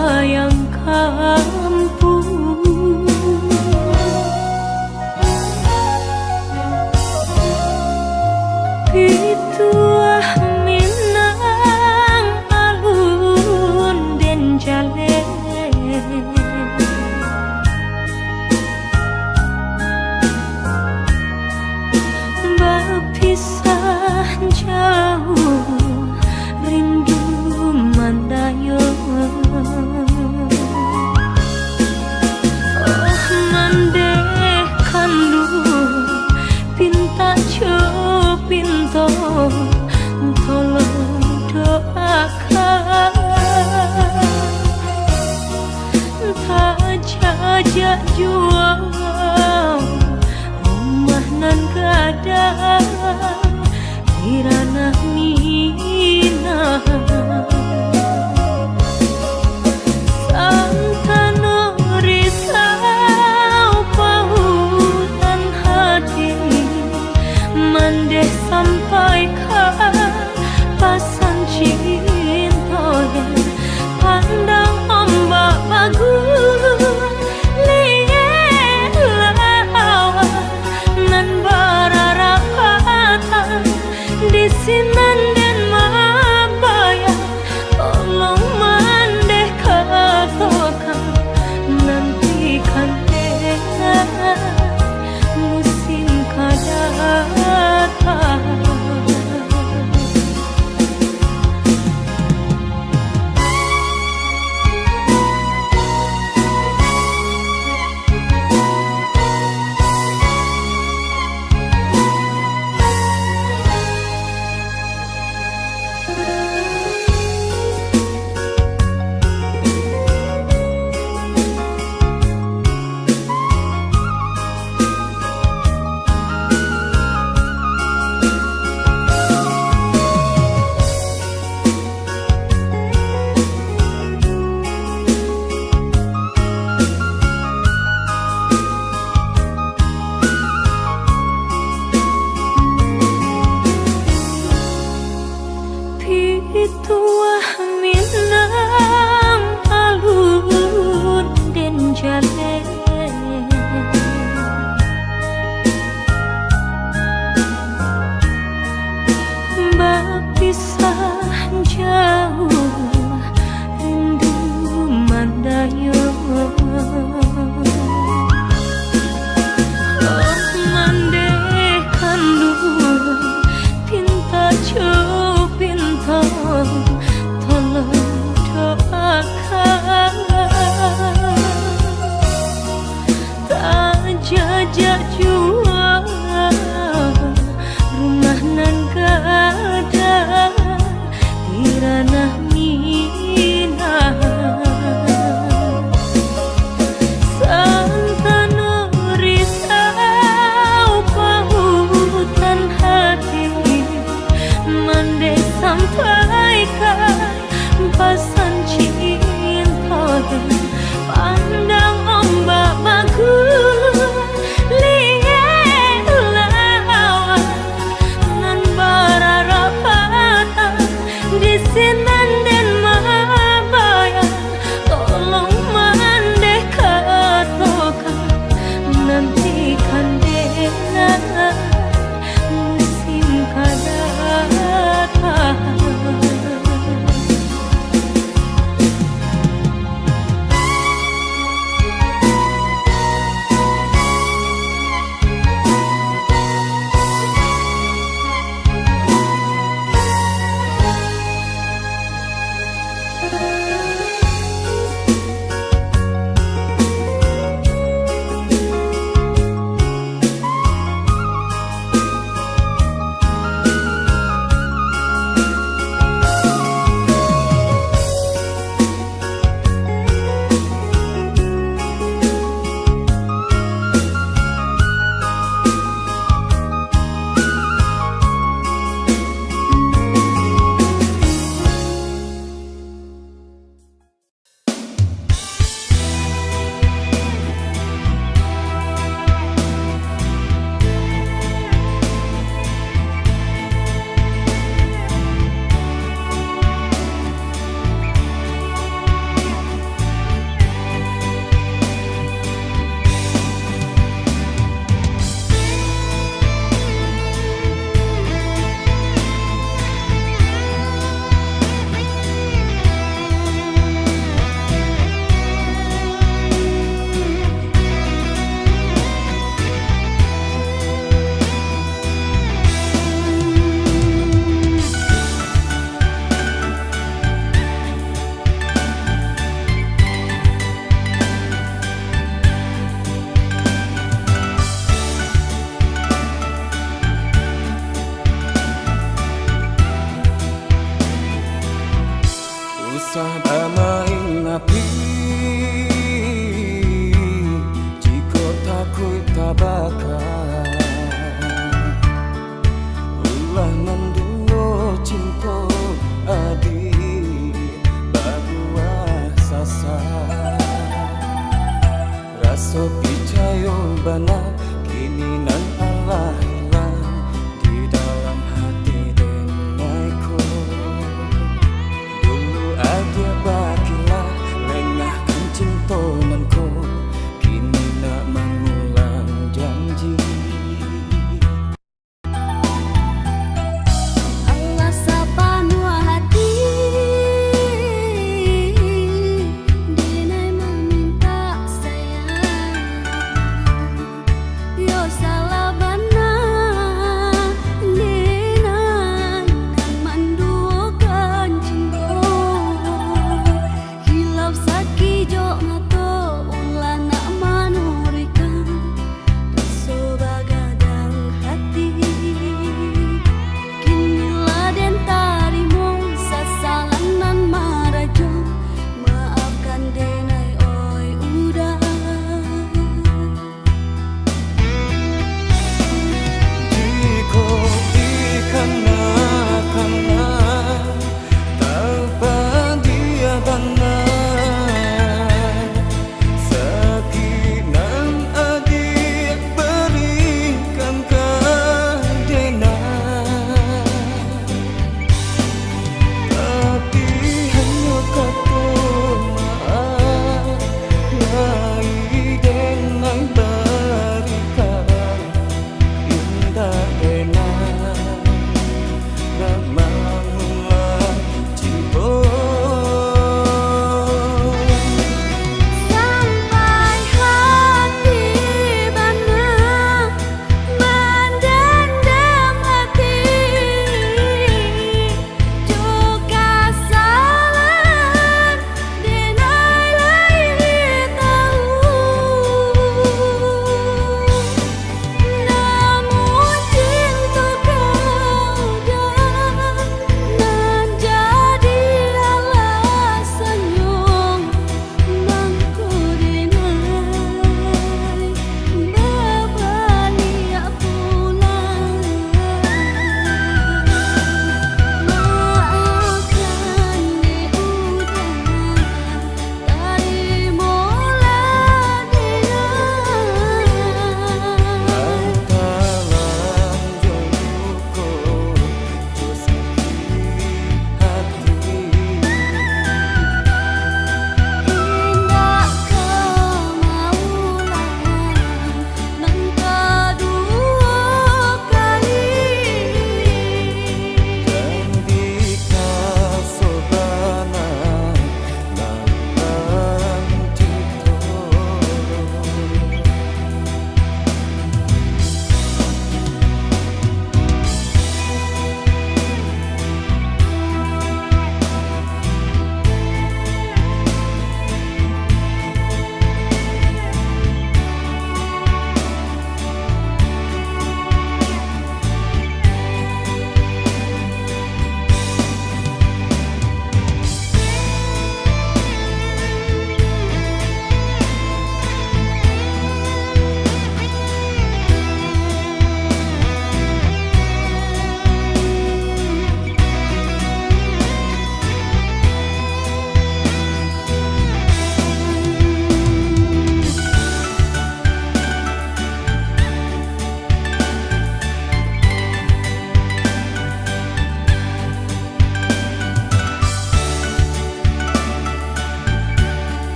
sayang kampung. Pituah Minang alun den jale, berpisah jauh rindu mandayo. Oh mandeh kandu pinta pinto tolong doakan tak jajak jual rumah nan gadang kirana minah santano risau pautan hati mandeh sampai ke pasan cinta pandang ombak bagus liat lawan nan berarapatan di sinan dan mabaya so picayo bana kini nan Allah hilang di dalam hati denaiku. Dulu ada bakilah lengahkan cintonanku, kini nak mengulang janji. Allah sapa nuah hati, denai meminta sayang. Yo salah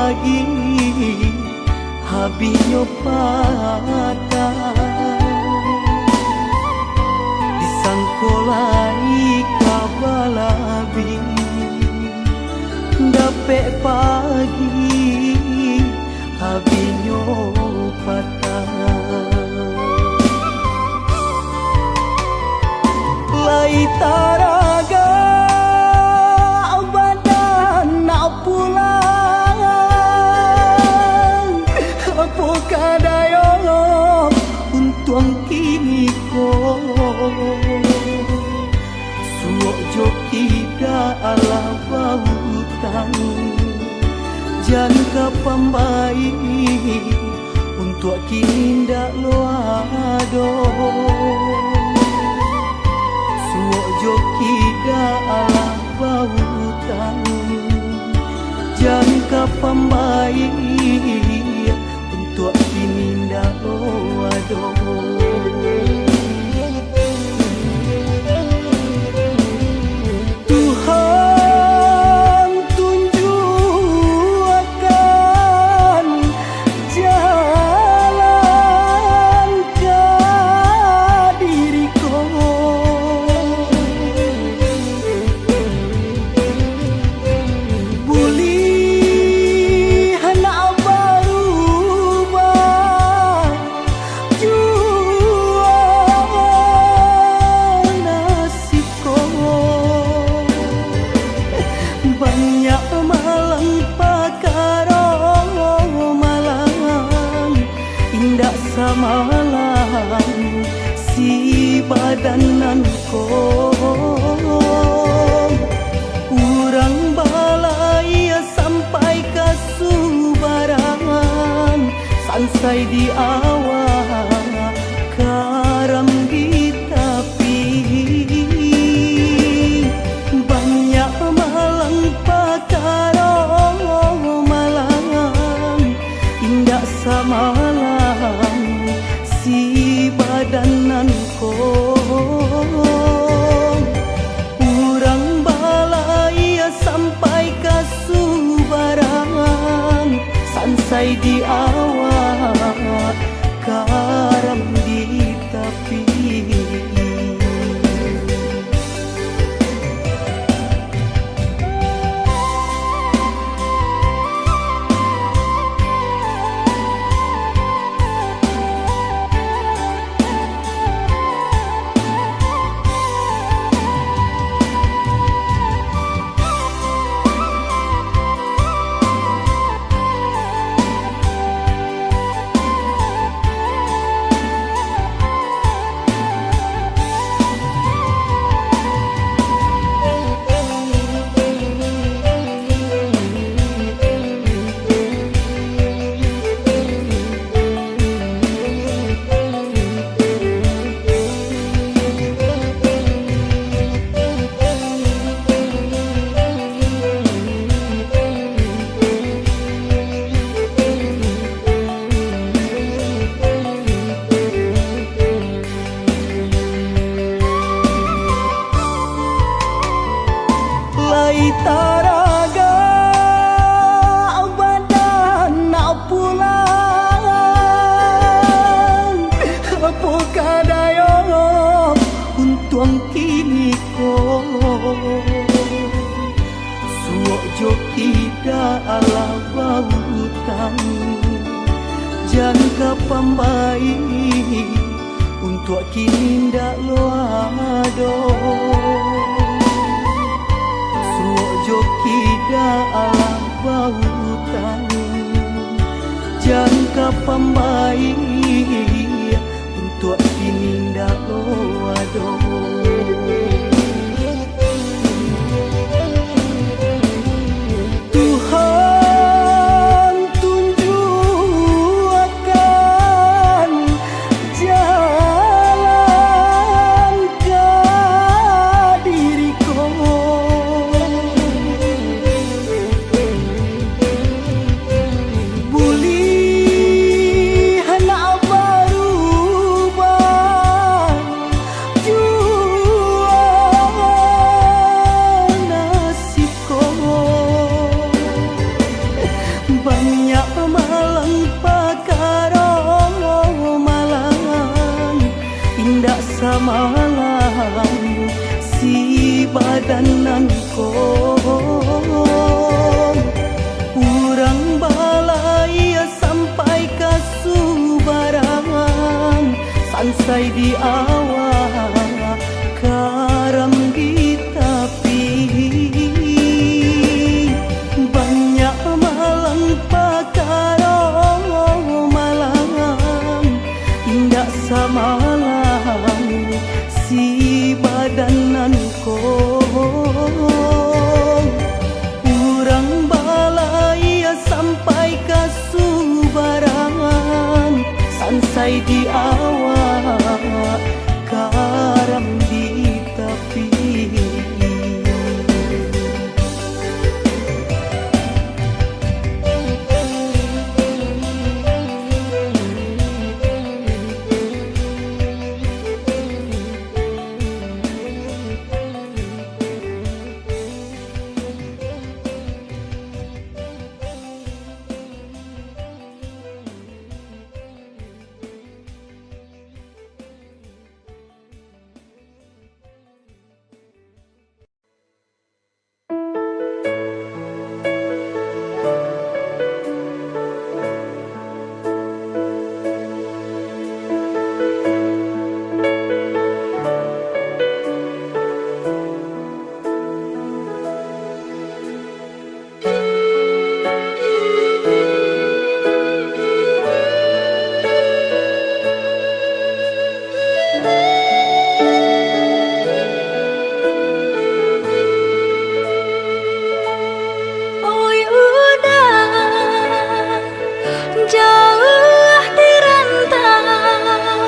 pagi habisnya patah disangkolai kabalabi dapet pagi habisnya patah lai taraga badan nak pulang apa kadayo untung kini ko suok jokida ala bautan jangka pambai untuk kini ndak loado suok jokida ala bautan jangka pambai untuk kini ndak loado malam si badanan ko urang balai sampai ke Subarangan sansai di awal karam di tepi banyak malang pakaro malang indah samalang si badanan ko urang balai sampai ke Subarangan sansai di awal karam di tepi taraga badan nak pulang apa kadayo untung kini ko suok jokida ala bautan jangka pambai untuk kini ndak loado jokida ala bautan jangka pambai untuk kini ndak loado Tuhan tunjukkan jalan ke diriku Bulihan baru si badanan ko. Urang balai sampai ke Subarang, sansai di awal karam di tepi. Banyak malang pakaro malang, indah samalang si badanan ko. Urang balai sampai ke Subarang, sansai di awak karam di tepi. Oi udah jauh di rantau,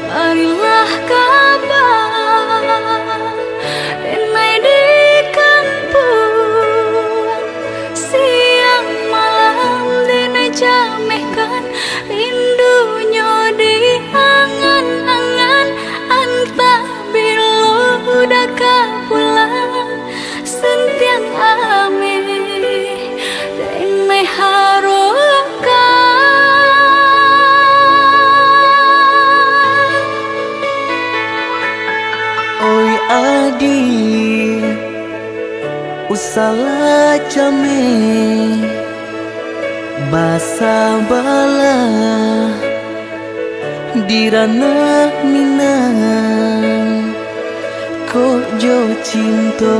marilah kabar denai di kampung. Siang malam denai jamehkan rindunya di angan-angan. Antah bila udah pulang sentiang ame denai harokan. Oi adi usala jame basa bala dirana minang ko jo cinto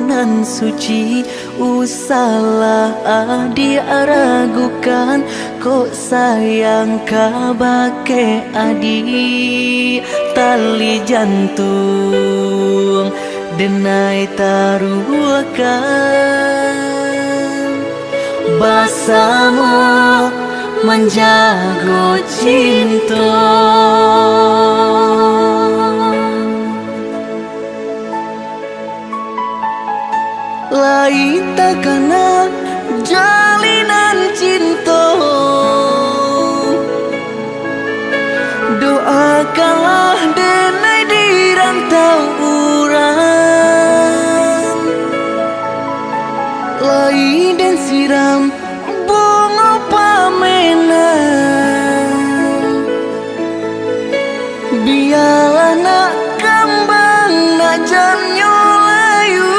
nan suci usala adi aragukan ko sayang kabake adi tali jantung denai taruhkan basamu menjago cinta. Lain takana jalinan cinta, doakanlah denai di rantau urang. Lain dan siram bunga pamenang, biarlah nak kembang nak jamnya layu.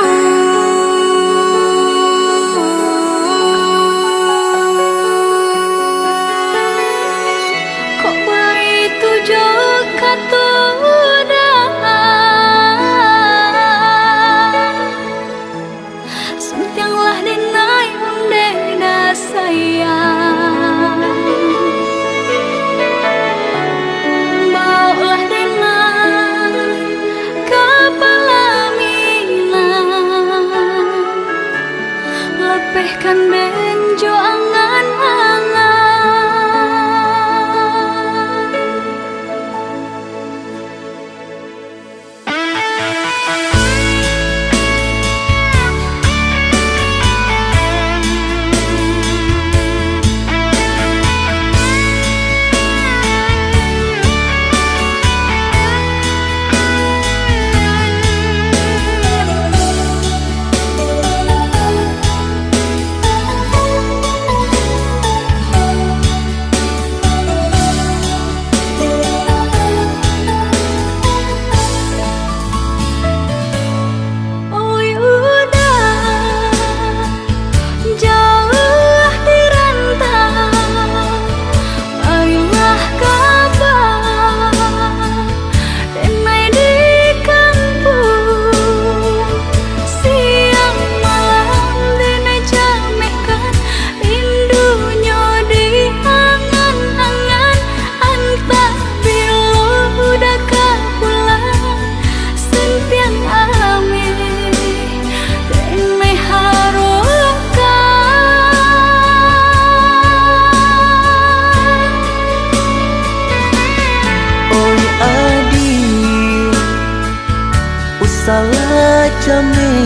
salah jame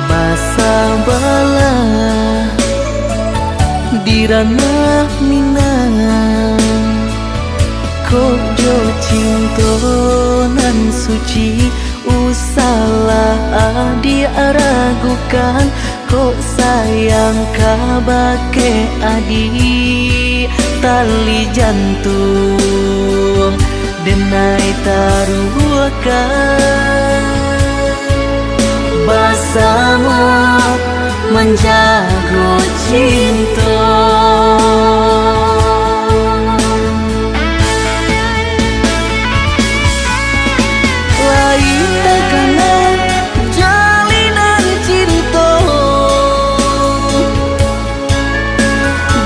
basa bala di ranah minang kok jo cinta nan suci usalah diaragukan kok sayang kabake adi tali jantung denai taruhkan bersama menjaga cinta. Lain tekanan jalinan cinta,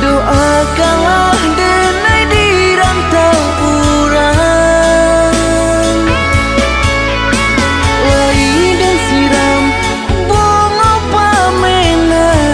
doakanlah denai di rantau urang. Lain dan siram bunga pamenang,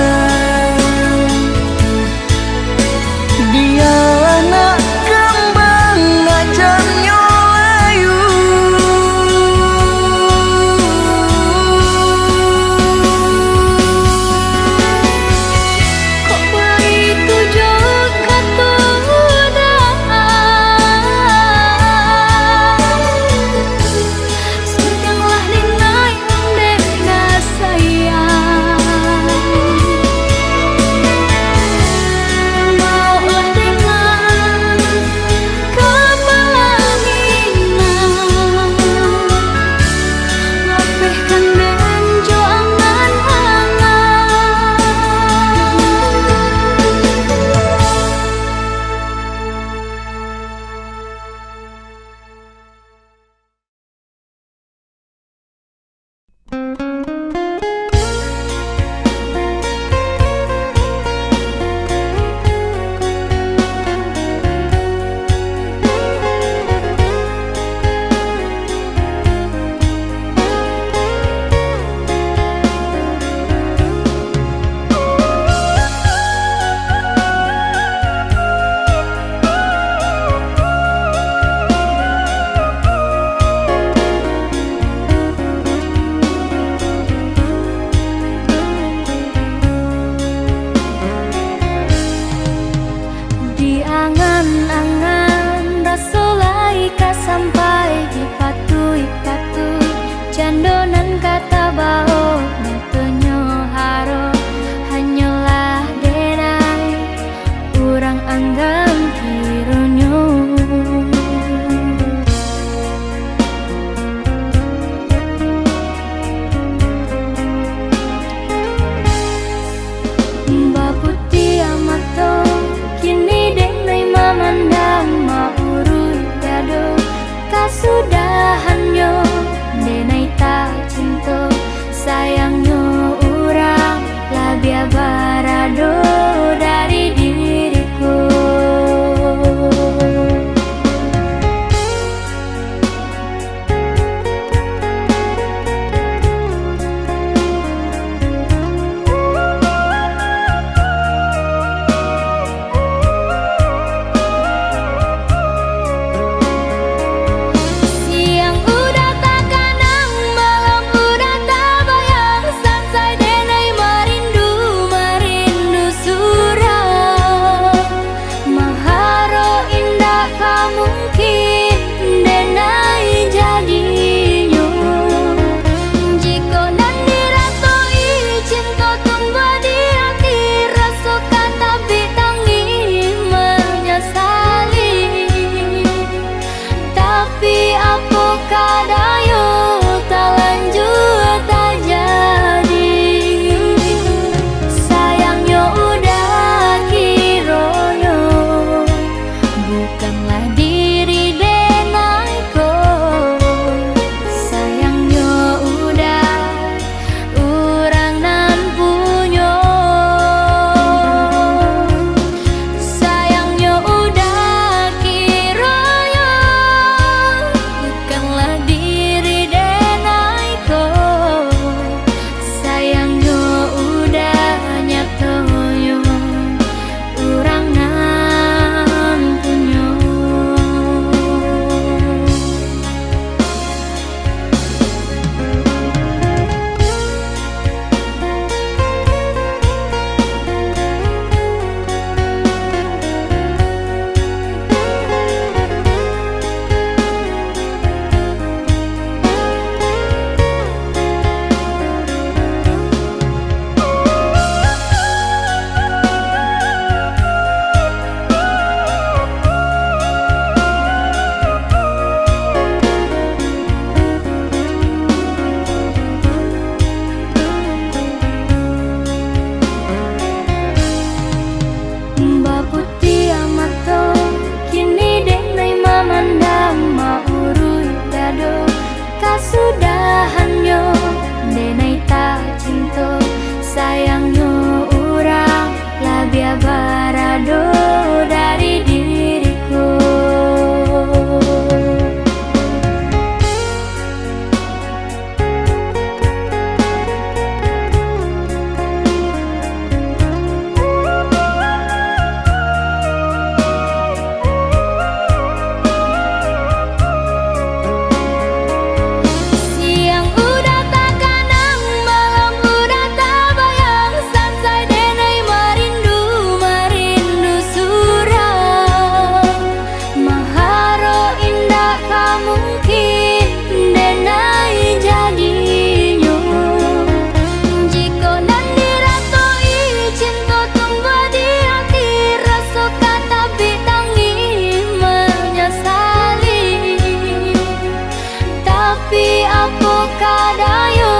kadayu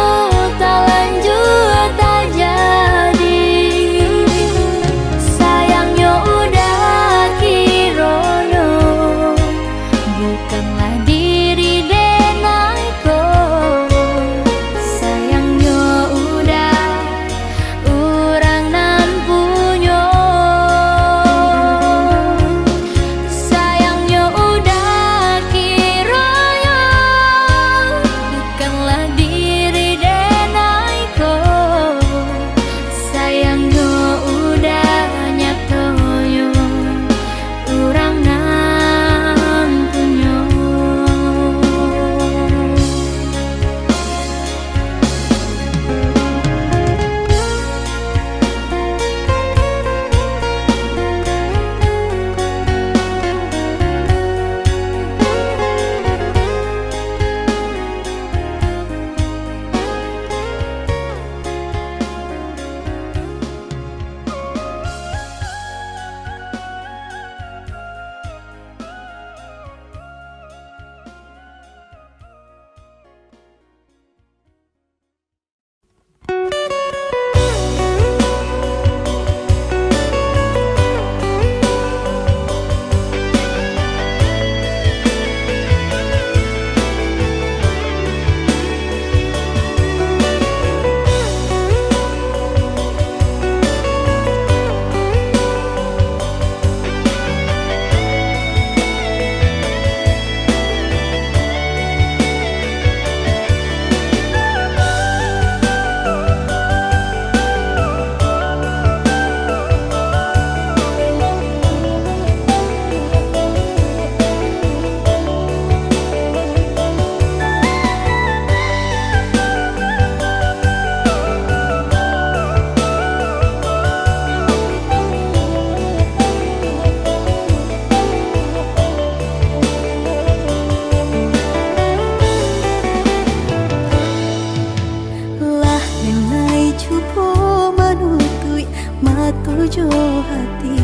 tak lanjut tak jadi. Sayangnya udah kirono bukanlah diri denaiko. Sayangnya udah urang nampunyo. Sayangnya udah kiroyo bukanlah diri denaiko. Sayangnya udah nyatoyo urang nampunyo. Lah nenai cupo manutui matujo hati.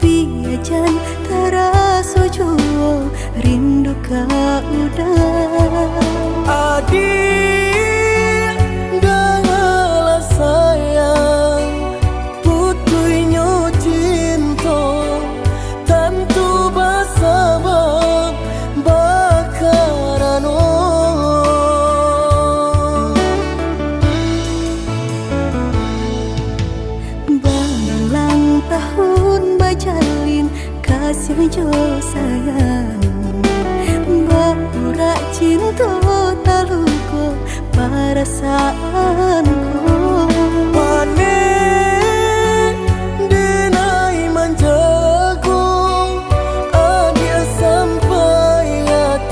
Biajan taraso juo rindu ka udah. Adik dengarlah sayang, putuinyo cinta tentu bersabab bakarano. Berulang tahun bajalin kasih jo sayang. Berurak cinta taluko perasaanku.